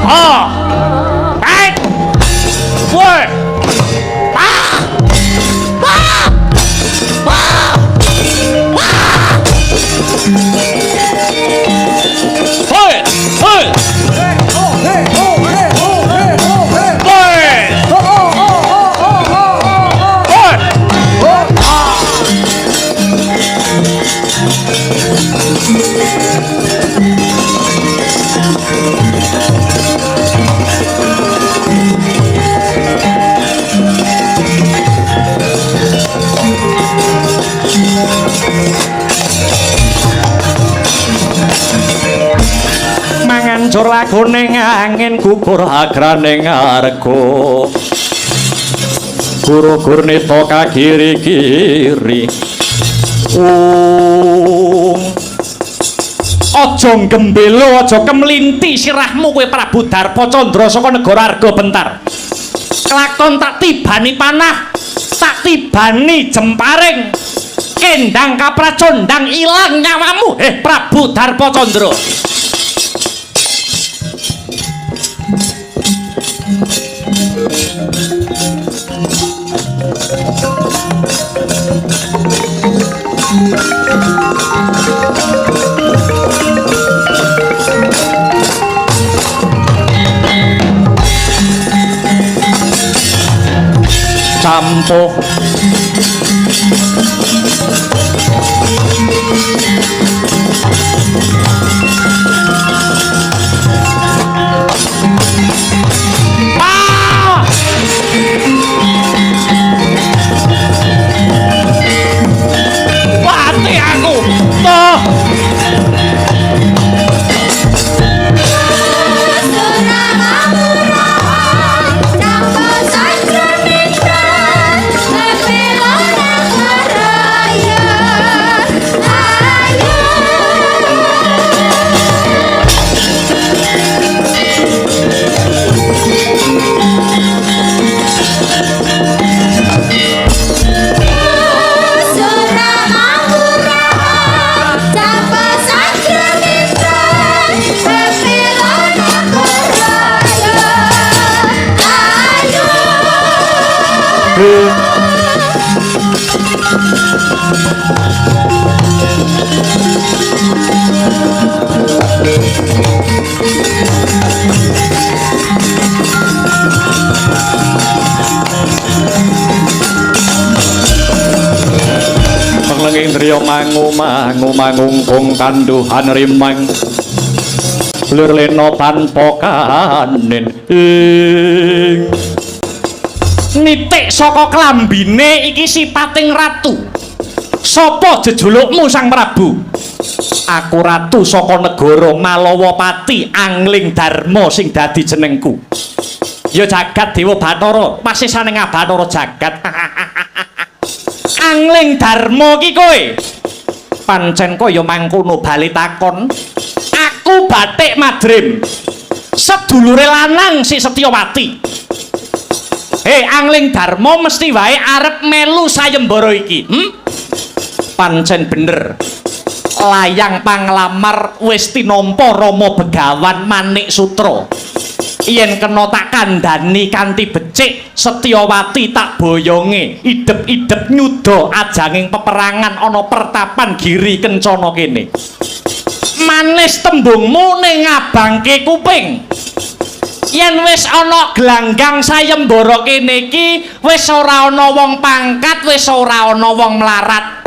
Oh. Baik. Woi. Ah. Ah. Ah. Hoi. Hoi. Mangan jor lagone angin gugur agraning arga guru-gur neta kagiri-giri aja gembelo aja kemlinti sirahmu kowe Prabu Darpa Candra saka negara Arga Bentar kelakon tak tibani panah tak tibani jemparing kendang kapracondang ilang nyawamu Prabu Darpa Candra campuh mati aku toh Indriya mangungkung kanduhan rimang lir lena tanpa kanin nitik saka klambine iki sipating ratu sapa jejulukmu Sang Prabu aku ratu saka negara Malawapati Angling Darma sing dadi jenengku ya jagat Dewa Bathara pasisaning Bathara jagat Angling Darma ki kowe pancen kaya mangkono bali takon aku Bathik Madrim sedulure lanang si Setyawati Angling Darma mesti wae arep melu sayembara iki pancen bener layang panglamar wis tinampa Rama Begawan Manik Sutra yen kena tak kandhani kanthi becik Setyawati tak boyonge idep-idep nyuda ajanging peperangan ana pertapan Giri Kencana kene manis tembungmu ning ngabangke kuping yen wis ana glanggang sayembara kene iki wis ora ana wong pangkat wis ora ana wong mlarat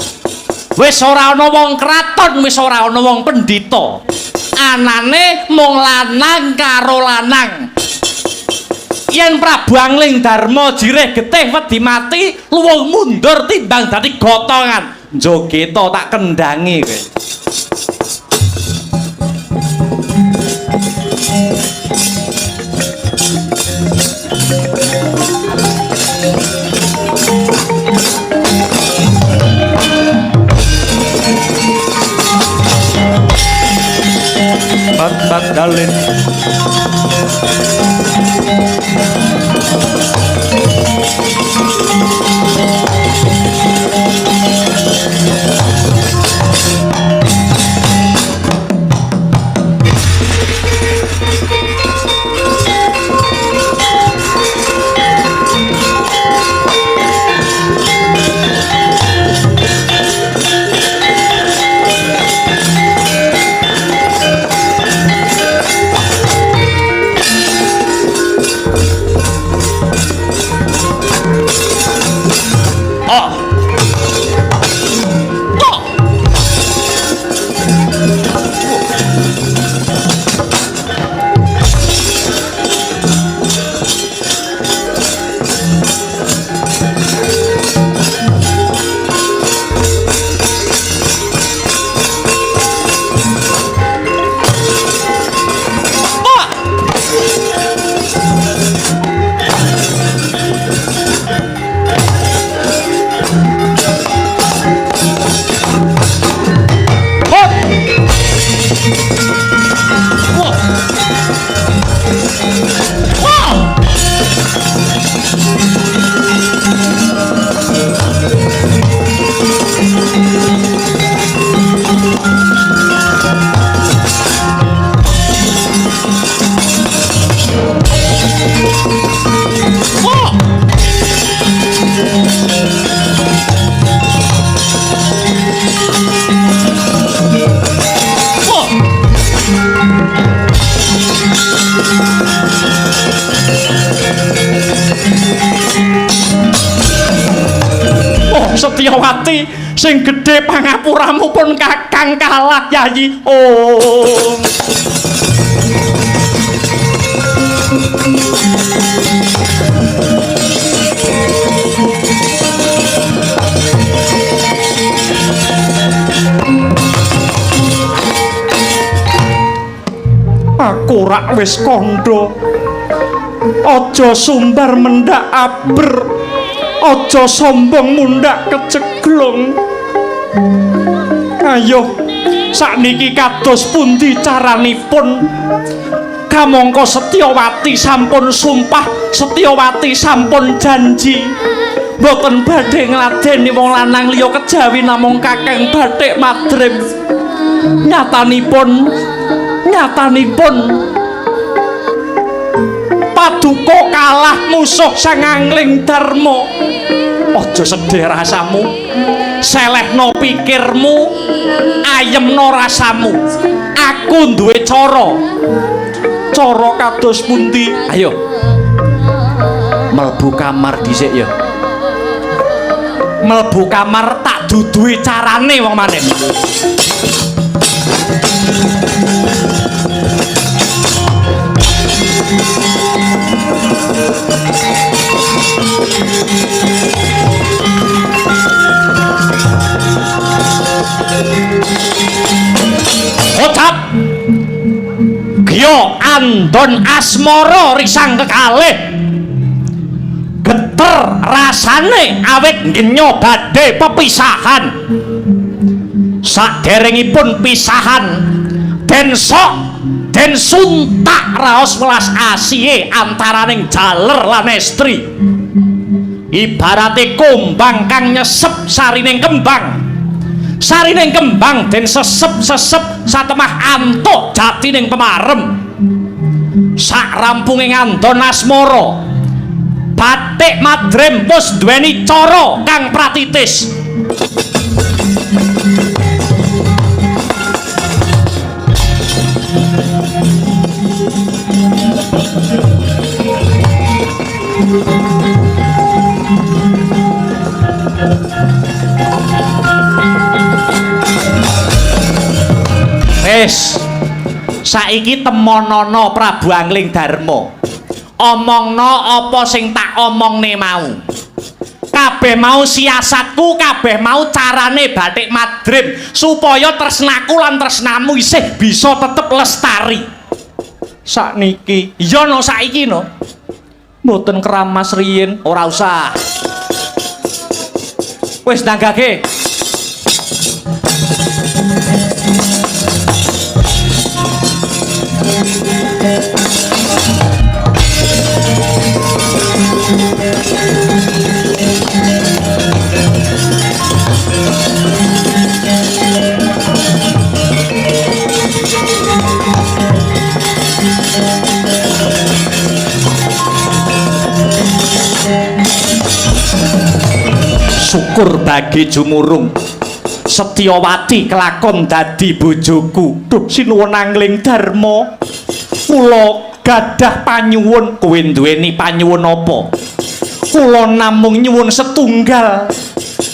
wis ora ana wong kraton wis ora ana wong pendhita anane mung lanang karo lanang yen Prabu Angling Darma jireh getih wedi mati luwih mundur timbang dadi gotongan njogeta tak kendangi kowe bat dalin Setyawati sing gedhe pangapuramu pun kakang kalah Yayi. Oh. Aku rak wis kandha. Aja sumbar mendak aber. Aja sombong mundak keceglong. Ayo sakniki kados pundi caranipun? Kamangka Setyawati sampun sumpah, Setyawati sampun janji. Mboten badhe ngladeni wong lanang liya kejawi namung Kakang Bathik Madrim. Nyatanipun Paduka kalah musuh sang Angling Darma. Aja sedih rasamu, selehno pikirmu, ayemno rasamu. Aku duwe cara kados pundi? Ayo mlebu kamar dhisik ya. Mlebu kamar tak duduhi carane wong maneh. Ocap Gyo andon asmara risang kekalih geter rasane awit ngenya badhe pepisahan. Saderengipun pisahan den sok den suntak raos welas asihe antaraning jaler lan estri. Ibarate kumbang kang nyesep sarining kembang. Sarining kembang den sesep-sesep satemah antuk jatining pemarem. Sak rampunging andon asmara Bathik Madrim wis duweni cara kang pratitis. Wis saiki temonana Prabu Angling Darma. Omongno apa sing tak omongne mau. Kabeh mau siasatku, kabeh mau carane Bathik Madrim supaya tresnaku lan tresnamu isih bisa tetep lestari. Sakniki, iya no saiki no. Mboten keramas riyin, ora usah. Wis nanggake. Syukur bagi jumurung Setyawati kelakon dadi bojoku. Duh sinuwun Angling Darma, kula gadah panyuwun. Kowe duweni panyuwun apa? Kula namung nyuwun setunggal.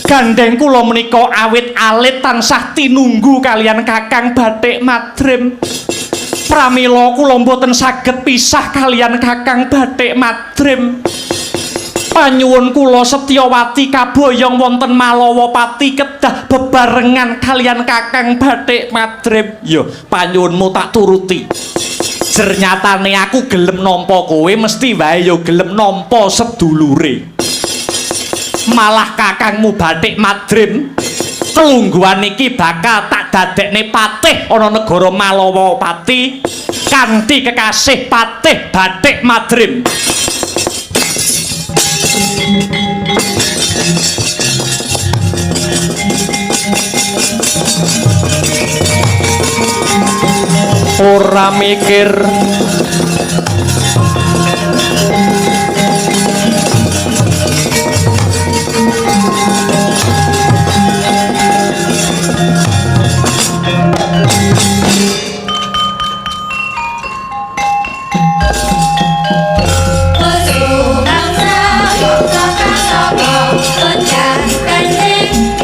Gandeng kula menika awit alit tansah tinunggu kalian Kakang Bathik Madrim. Pramila kula mboten saged pisah kalian Kakang Bathik Madrim. Panyuwun kula Setyawati kaboyong wonten Malawapati kedah bebarengan kalian Kakang Bathik Madrim. Yo, panyuwunmu tak turuti. Jernyatane aku gelem nampa kowe mesti wae yo gelem nampa sedulure. Malah kakangmu Bathik Madrim kelungguhan iki bakal tak dadekne patih ana negara Malawapati kanthi kekasih Patih Bathik Madrim. Ora mikir Bangsa, bangsa, bangsa, bangsa, bangsa,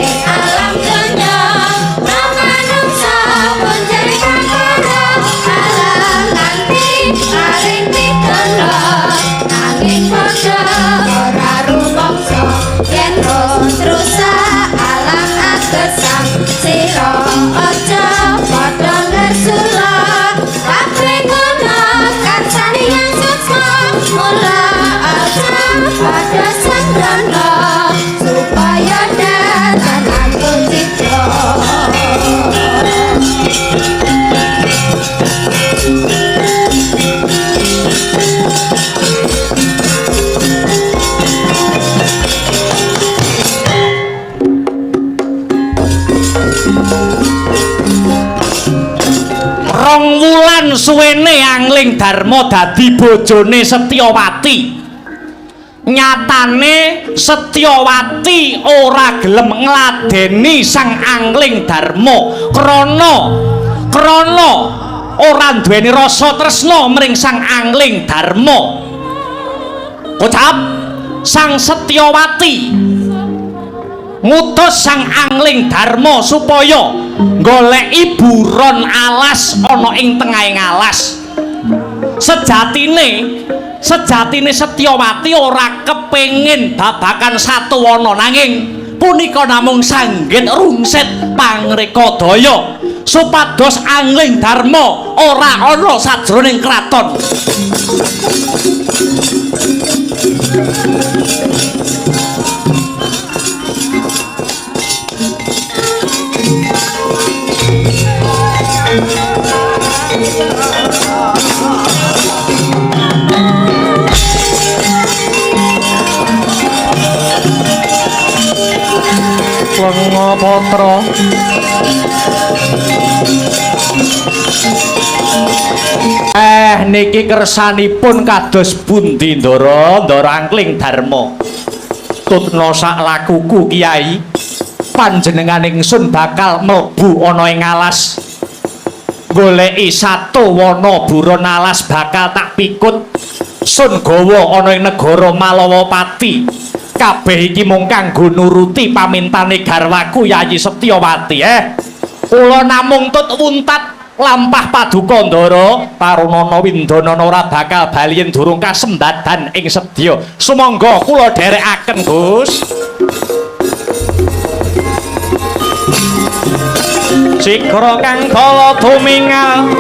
suwene Angling Darma dadi bojone Setyawati. Nyatane Setyawati ora gelem ngladeni sang Angling Darma krana ora duweni rasa tresna mring sang Angling Darma. Ucap sang Setyawati ngutus sang Angling Darma supaya goleki buron alas ana ing tengahing alas. Sejatine Setyawati ora kepengin babakan Satuwana, nanging punika namung sanggit rungsit pangreka daya supados Angling Darma ora ana sajroning kraton. Lenga Patra niki kersanipun kados pundi Ndara Angling Darma. Tutna sak lakuku Kyai, panjenengan ingsun bakal mlebu ana ing alas goleki Satuwana buron alas bakal tak pikut sun gawa ana ing negara Malawapati. Kabeh iki mung kanggo nuruti pamintane garwaku Yayi Setyawati. Kula namung tut wuntat lampah paduka Ndara Parunana Windanana ora bakal bali yen durung kasemdadan ing sedya. Sumangga kula dherekaken, Gus. Sikra kang kala tumingal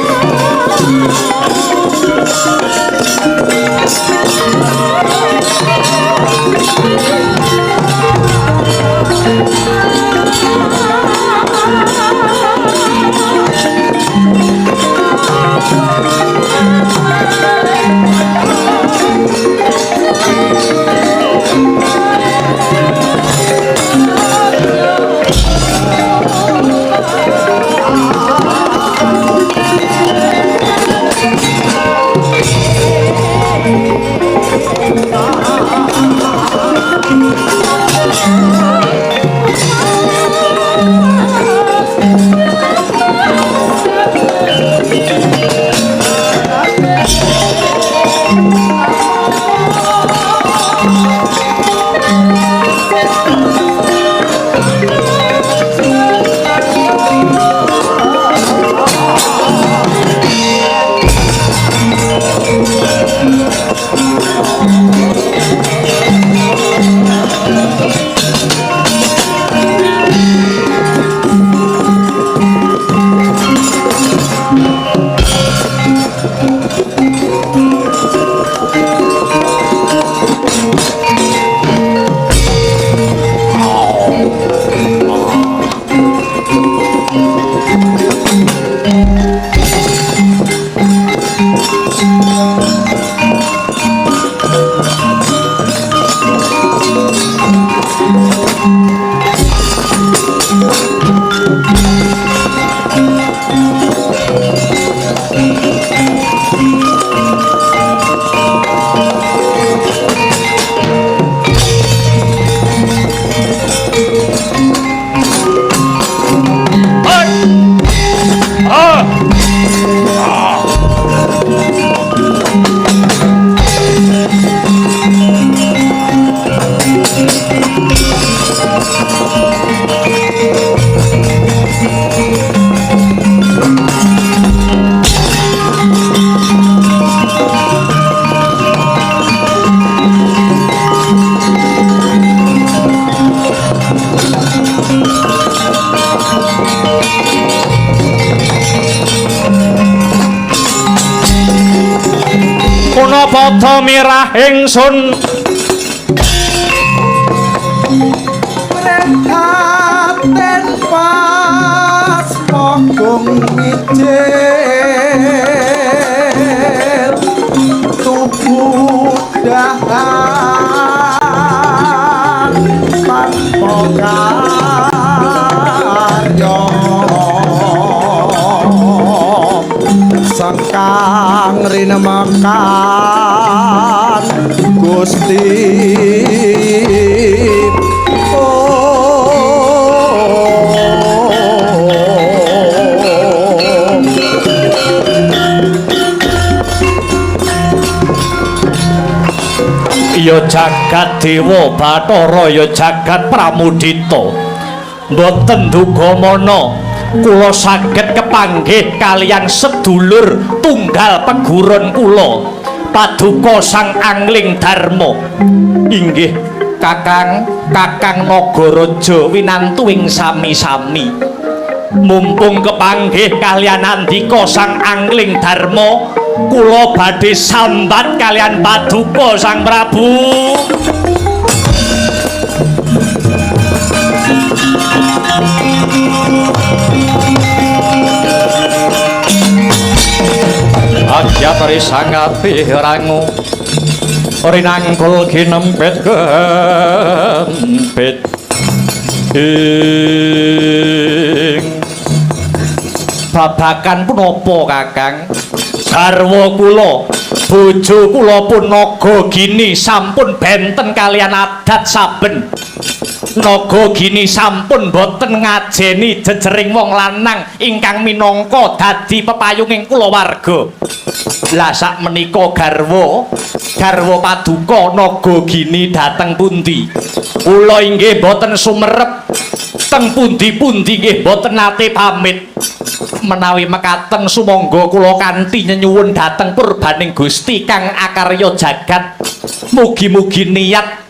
Padha mirah ingsun Katen pas mongkong mijil tubuh dahan panpokaryo sangka rinemakan Gusti Ya jagat dewa Bathara ya jagat pramudita mboten dugamana kula saged kepanggih kalian sedulur tunggal pegurun kula Paduka Sang Angling Darma inggih Kakang Nagaraja winantuing sami-sami mumpung kepanggih kalian Andika Sang Angling Darma kula badhe sambat kalian Paduka Sang Prabu. Agyatri sangapi rangu rinangkul ginempet kempet ing babakan punapa Kakang garwa kula bojo kula pun Nagagini sampun benten kalian adat saben Nagagini sampun boten ngajeni jejering wong lanang ingkang minangka dadi pepayunging kulawarga. Lah sak menika garwa Paduka Nagagini dhateng pundi? Kula inggih boten sumerep teng pundi-pundi nggih boten nate pamit. Menawi mekaten sumangga kula kanthi nyenyuwun dhateng purbaning Gusti kang akarya jagat. Mugi-mugi niat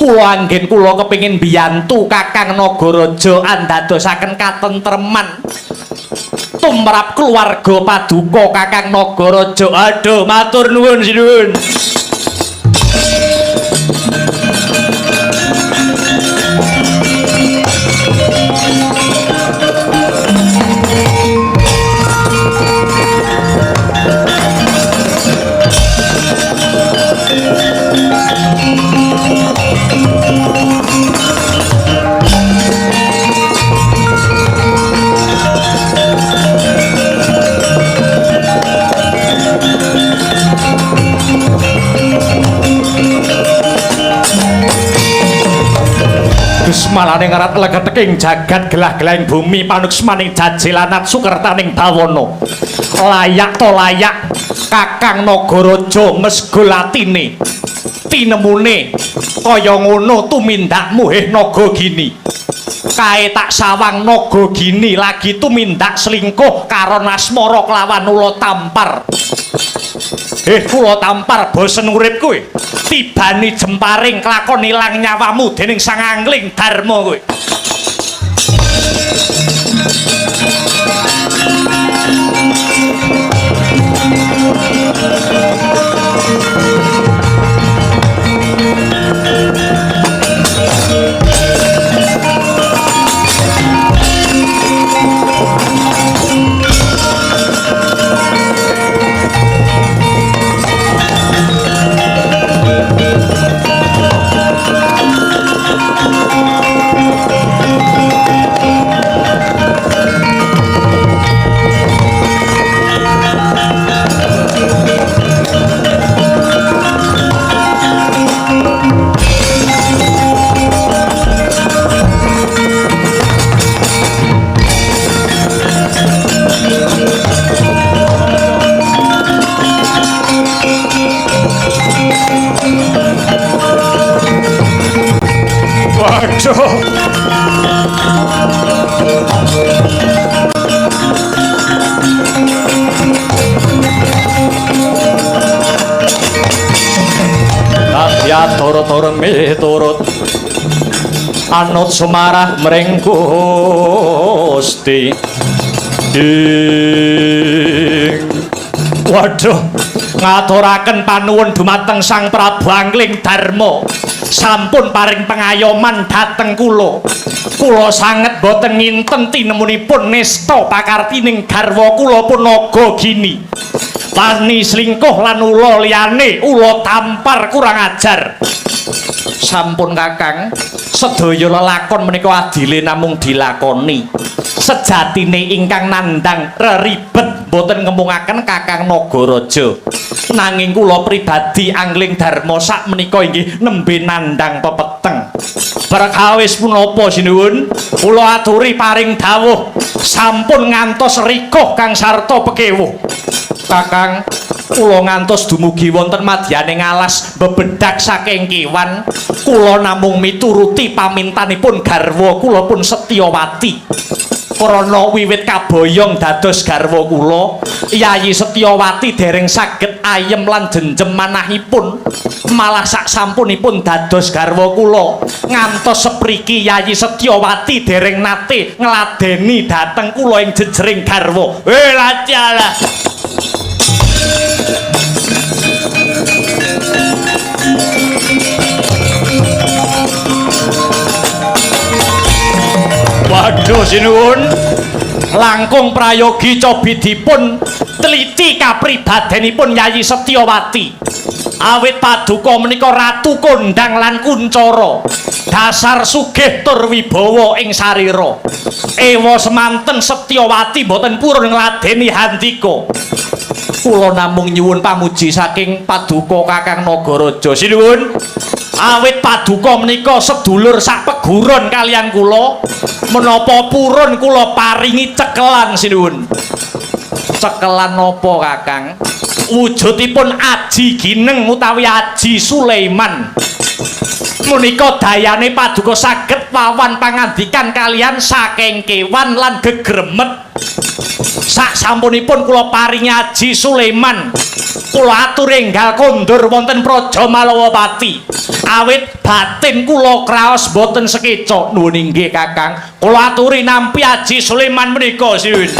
kula anggen kula kepengin biyantu Kakang Nagaraja andadosaken katentreman tumrap keluarga Paduka Kakang Nagaraja. Aduh matur nuwun sinuwun. Malane ngarat legeteking jagat gelah-gelahing bumi panuksmaning jajelanat sukertaning bawana layak to layak Kakang Nagaraja mesgul atine tinemune kaya ngono tumindakmu Nagagini kae tak sawang Nagagini lagi tumindak selingkuh karo Nasmara kelawan Ula Tampar. Kula Tampar bosen urip kowe tibani jemparing kelakon ilang nyawamu dening Sang Angling Darma kowe. Toro-toro miturut anut sumarah mring Gusti. Waduh, ngaturaken panuwun dumateng Sang Prabu Angling Darma. Sampun paring pengayoman dhateng kula. Kula sanget boten nginten tinemunipun nista pakartining garwa kula pun Nagagini. Wani selingkuh lan ula liyane Ula Tampar kurang ajar. Sampun Kakang, sedaya lelakon menika adile namung dilakoni. sejatine ingkang nandhang reribet boten ngemungaken Kakang Nagaraja. Nanging kula pribadi angling dharma sak menika inggih nembe nandhang pepeteng. Perkawis punapa sinuwun, kula aturi paring dawuh sampun ngantos rikuh kang sarta pekewuh. Kakang, kula ngantos dumugi wonten madyaning alas bebedak saking kewan, kula namung mituruti pamintanipun garwa kula pun Setyawati. Krana wiwit kaboyong dados garwa kula, Yayi Setyawati dereng saged ayem lan jenjem manahipun. Malah sak sampunipun dados garwa kula, ngantos sepriki Yayi Setyawati dereng nate ngladeni dhateng kula ing jejering garwa. Lajalah. Waduh sinuwun, langkung prayogi cobidipun teliti kapribadenipun Yayi Setyawati. Awit paduka menika ratu kondang lan kuncara, dasar sugih tur wibawa ing sarira. Ewa semanten Setyawati boten purun ngladeni handika. Kula namung nyuwun pamuji saking paduka Kakang Nagaraja sinuwun. Awit paduka menika sedulur sak peguron kalian kula, menapa purun kula paringi cekelan sinuwun. Cekelan napa Kakang? Wujudipun Aji Gineng utawi Aji Sulaiman. Menika dayane paduka saged wawan pangandikan kalian saking kewan lan gegremet. Sak sampunipun kula paringi Aji Sulaiman, kula atur enggal kondur wonten Praja Malawapati. Awit batin kula kraos boten sekeca. Nuwun inggih Kakang, kula aturi nampi Aji Sulaiman menika sinuwun.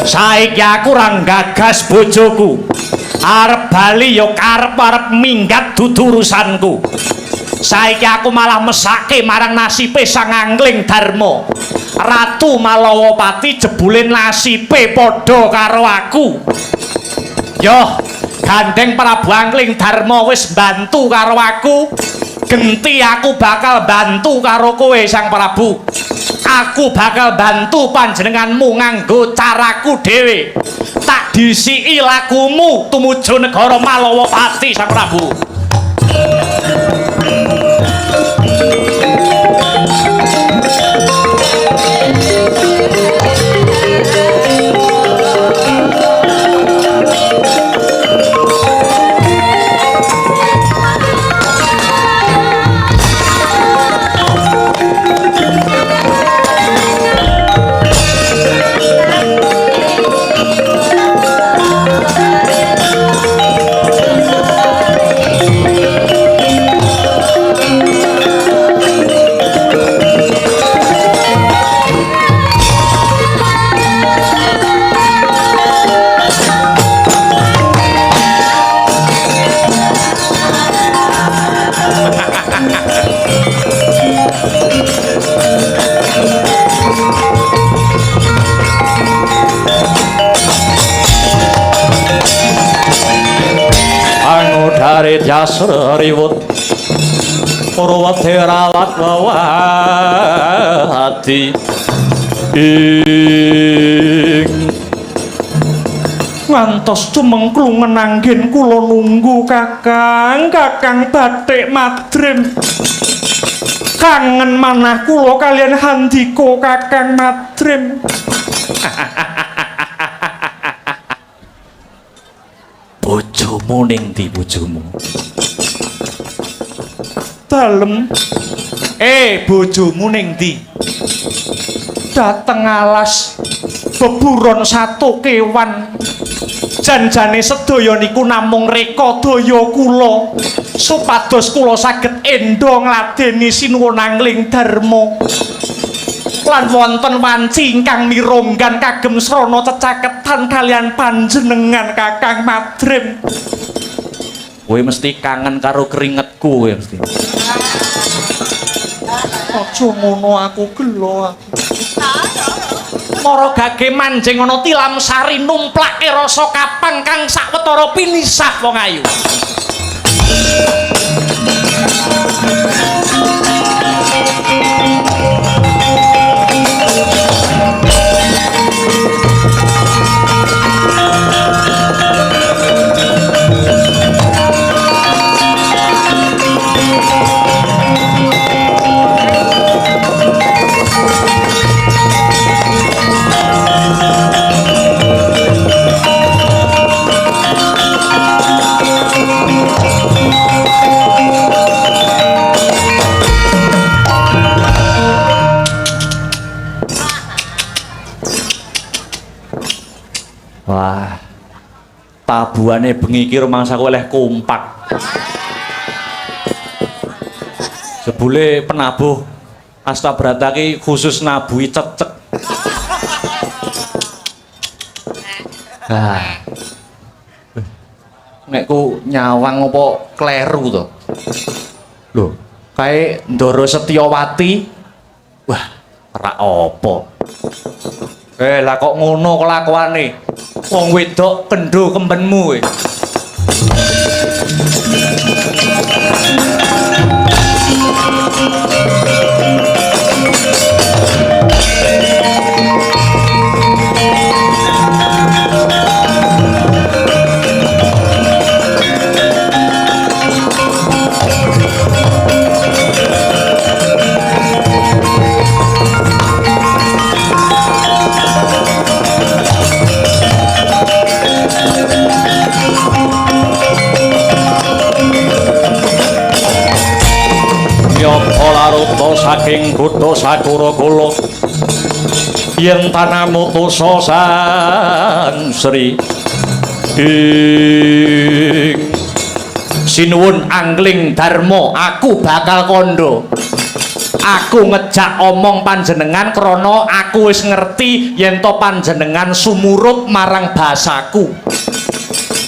Saiki aku ora gagas bojoku. Arep bali ya karep-arep minggat dudu urusanku. Saiki aku malah mesake marang nasibe sang angling dharma. Ratu Malawapati jebule nasibe padha karo aku. Yo, gandeng Prabu Angling Dharma wis bantu karo aku. Genti aku bakal bantu karo kowe Sang Prabu. Aku bakal bantu panjenenganmu nganggo caraku dhewe. Tak disiki lakumu tumuju negara Malawapati Sang Prabu. Dari jasra riwut Purwati rawat wawati ing ngantos cumengklung menanggen kula nunggu Kakang bathik madrim kangen manah kula kalian handika Kakang madrim. Bojomu ning ndi bojomu? Dalem. Bojomu ning ndi? Dateng alas beburon satu kewan. Janjane sedaya niku namung reka daya kula supados kula saged endha ngladeni sinuwun angling dharma. lan wonten wanci ingkang mironggan kagem srana cecaketan kalian panjenengan Kakang Madrim. Kowe mesti kangen karo keringetku kowe mesti. Aja ngono aku gelo aku. Mara gage manjing ana tilam sari numplake rasa kapang kang sawetara pinisah wong ayu. Wah, tabuhane bengi iki rumangsaku oleh kompak. Jebule penabuh Astabrata ki khusus nabuhi cecek. Nek ku nyawang apa kleru to? Lho, kae Ndara Setyawati. Wah, ora apa. Lah kok ngono kelakuane? Wong wedok kendho kembenmu kowe. Olaruto saking kutha Sakuragala yen tanah mutusa sang Sri ing sinuwun angling Darma aku bakal kandha. Aku ngejak omong panjenengan krana aku wis ngerti yen to panjenengan sumurut marang basaku.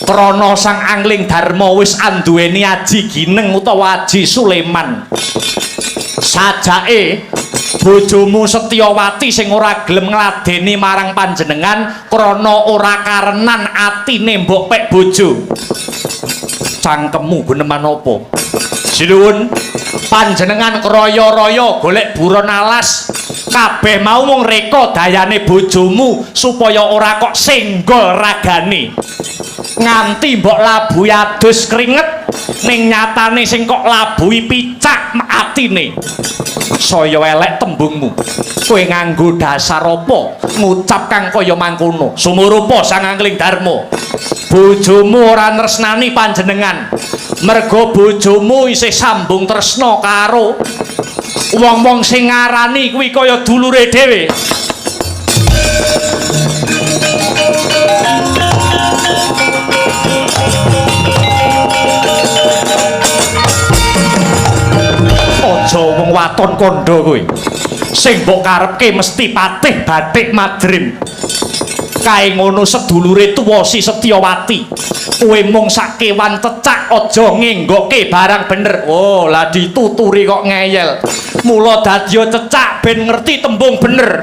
Krana sang angling Darma wis anduweni aji gineng utawa aji Suleman. Sajake bojomu Setyawati sing ora gelem ngladeni marang panjenengan krana ora karenan atine mbok pek bojo. Cangkemmu guneman apa? Sinuwun panjenengan kroyo-royo golek buron alas. Kabeh mau mung reka dayane bojomu supaya ora kok senggol ragane. Nganti mbok labuhi adus keringet ning nyatane sing kok labuhi picak atine. Saya elek tembungmu. Kowe nganggo dasar apa ngucap kang kaya mangkono? Sumurupa sang angling Darma. Bojomu ora tresnani panjenengan. Merga bojomu isih sambung tresna karo wong-wong sing ngarani kuwi kaya dulure dhewe. Aja wong waton kandha kowe. Sing mbok karepke mesti patih Bathik Madrim. Kae ngono sedulure tuwa si Setyawati. Kowe mung sak kewan cecak aja ngenggoke barang bener. Oh, lah dituturi kok ngeyel. Mula dadi cecak ben ngerti tembung bener.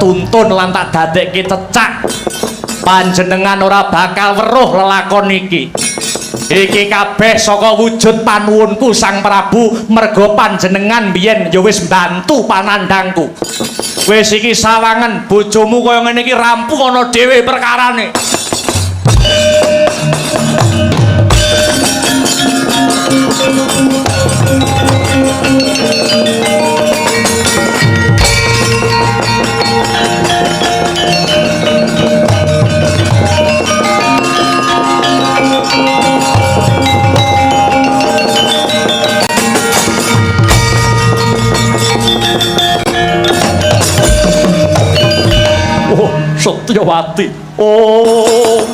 tuntun lan tak dadekke cecak. Panjenengan ora bakal weruh lelakon iki. Iki kabeh saka wujud panuwunku Sang Prabu, merga panjenengan biyen ya wis mbantu panandangku. Wis iki sawangen bojomu kaya ngene iki rampung ana dhewe perkarane. Setyawati. Oh.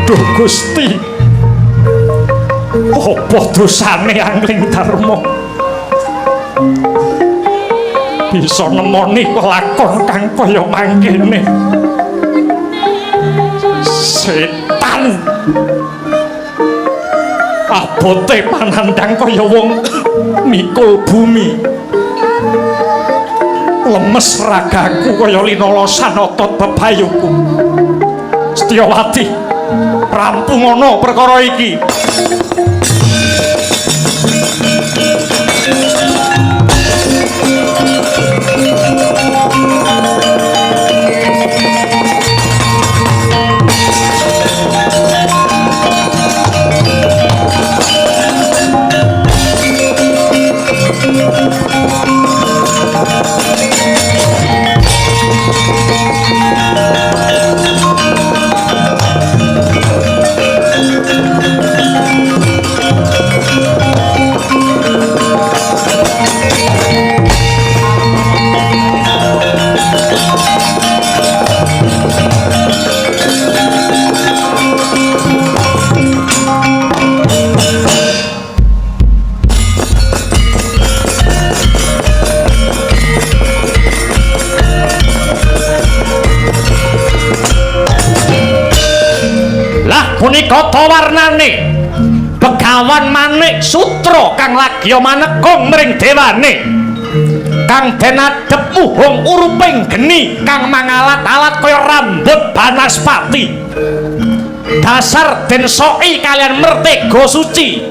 Duh Gusti. Apa dosane Angling Darma? Bisa nemoni pelakon kang kaya mangkene. Setan. Abote panandang kaya wong mikul bumi. Lemes ragaku kaya linolosan otot bebayuku. Setyawati, rampung ana perkara iki. Punika tawarnane Begawan Manik Sutra kang lagya manekung mring dewane, kang den adhep muhung uruping geni, kang mangalat-alat kaya rambut Banaspati. Dasar den soki kalian mertega suci,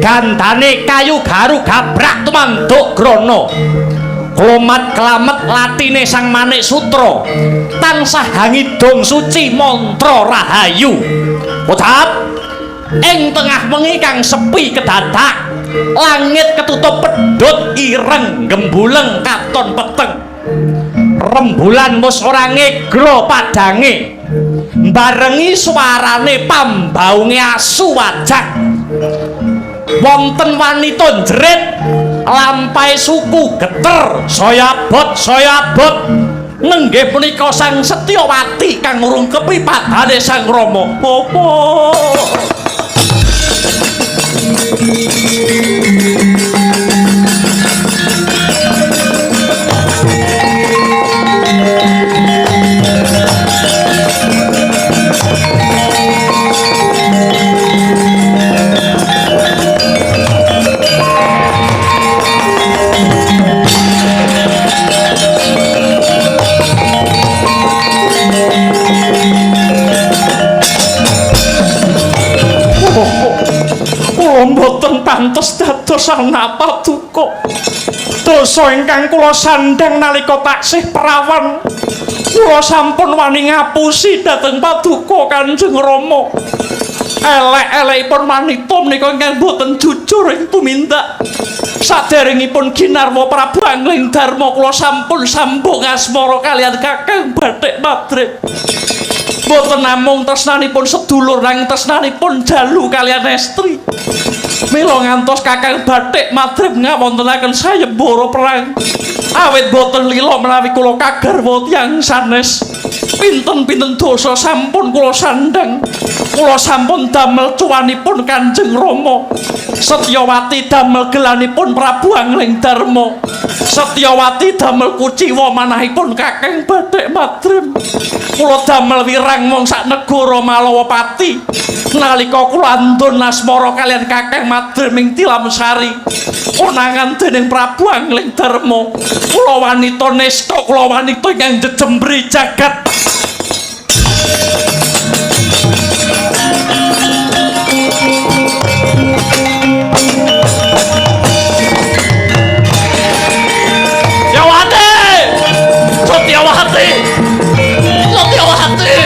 gandane kayu garu gabrak tumanduk grana. Klomat kelamet latine Sang Manik Sutra, tansah hangidung suci mantra rahayu. Ucap ing tengah wengi kang sepi kedadak, langit ketutup pedhot ireng gembuleng katon peteng. Rembulan mus ora ngegra padange, barengi suarane pambaunge asu wajak. Wonten wanita jerit lampai suku geter saya abot nenggih punika Sang Setyawati kang ngrungkepi padane Sang Rama. Apa mboten pantes dados anak paduka. Dosa ingkang kula sandhang nalika taksih prawan, kula sampun wani ngapusi dhateng paduka Kanjeng Rama. Elek-elekipun wanita menika ingkang boten jujur ing tumindak. Saderengipun ginarwa Prabu Angling Darma, kula sampun sambung asmara kaliyan Kakang Bathik Madrid. Boten namung tresnanipun sedulur, nanging tresnanipun jalu kaliyan estri. Mila ngantos Kakang Bathik Madrid ngawontenaken sayembara perang, awit boten lila menawi kula kagarwa tiyang sanes. pinten-pinten dosa sampun kula sandhang. Kula sampun damel cuwanipun Kanjeng Rama. Setyawati damel gelanipun Prabu Angling Darma. Setyawati damel kuciwa manahipun Kakang Bathik Madrem. Kula damel wirang mung sak negara Malawapati. Nalika kula andun asmara kalian Kakang Madrem ing Tilamsari. Konangan dening Prabu Angling Darma. Kula wanita nesta, kula wanita ingkang jejembri jagat. Yawati! Satyawati! Satyawati!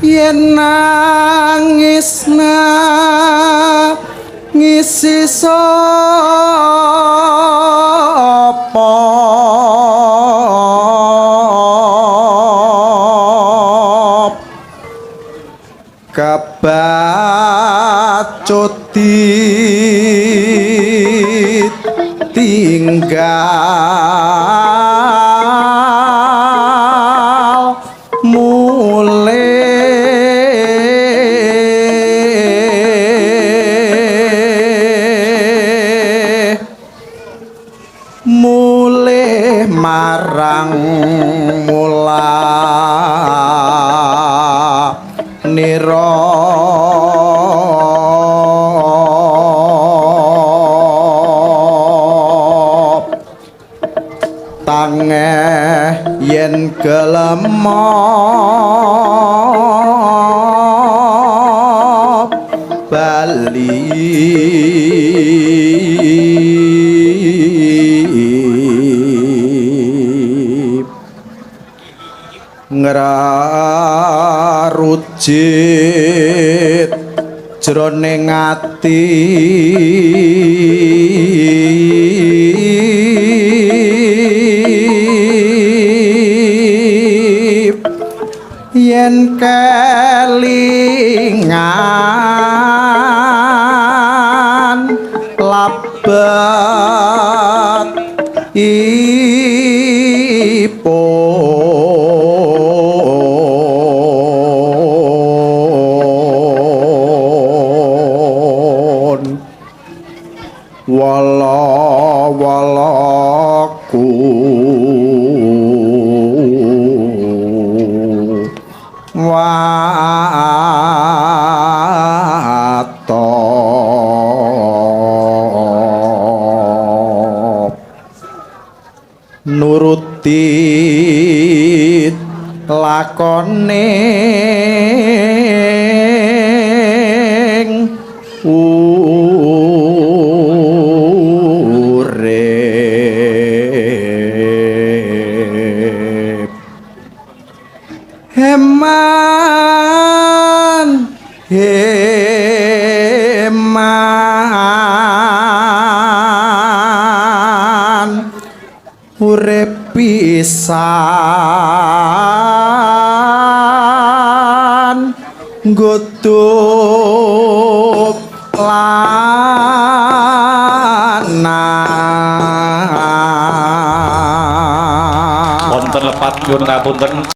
yen nangisna ngisi sapa kabacut tinggal mulih marang mula nira tangeh yen kelemop bali ngrarujit jroning ati yen kelingan labat ipun wala-walaku watop nuruti lakone urip heman urip pisan nggodhog lanang wonten lepat nyuwun ngapunten.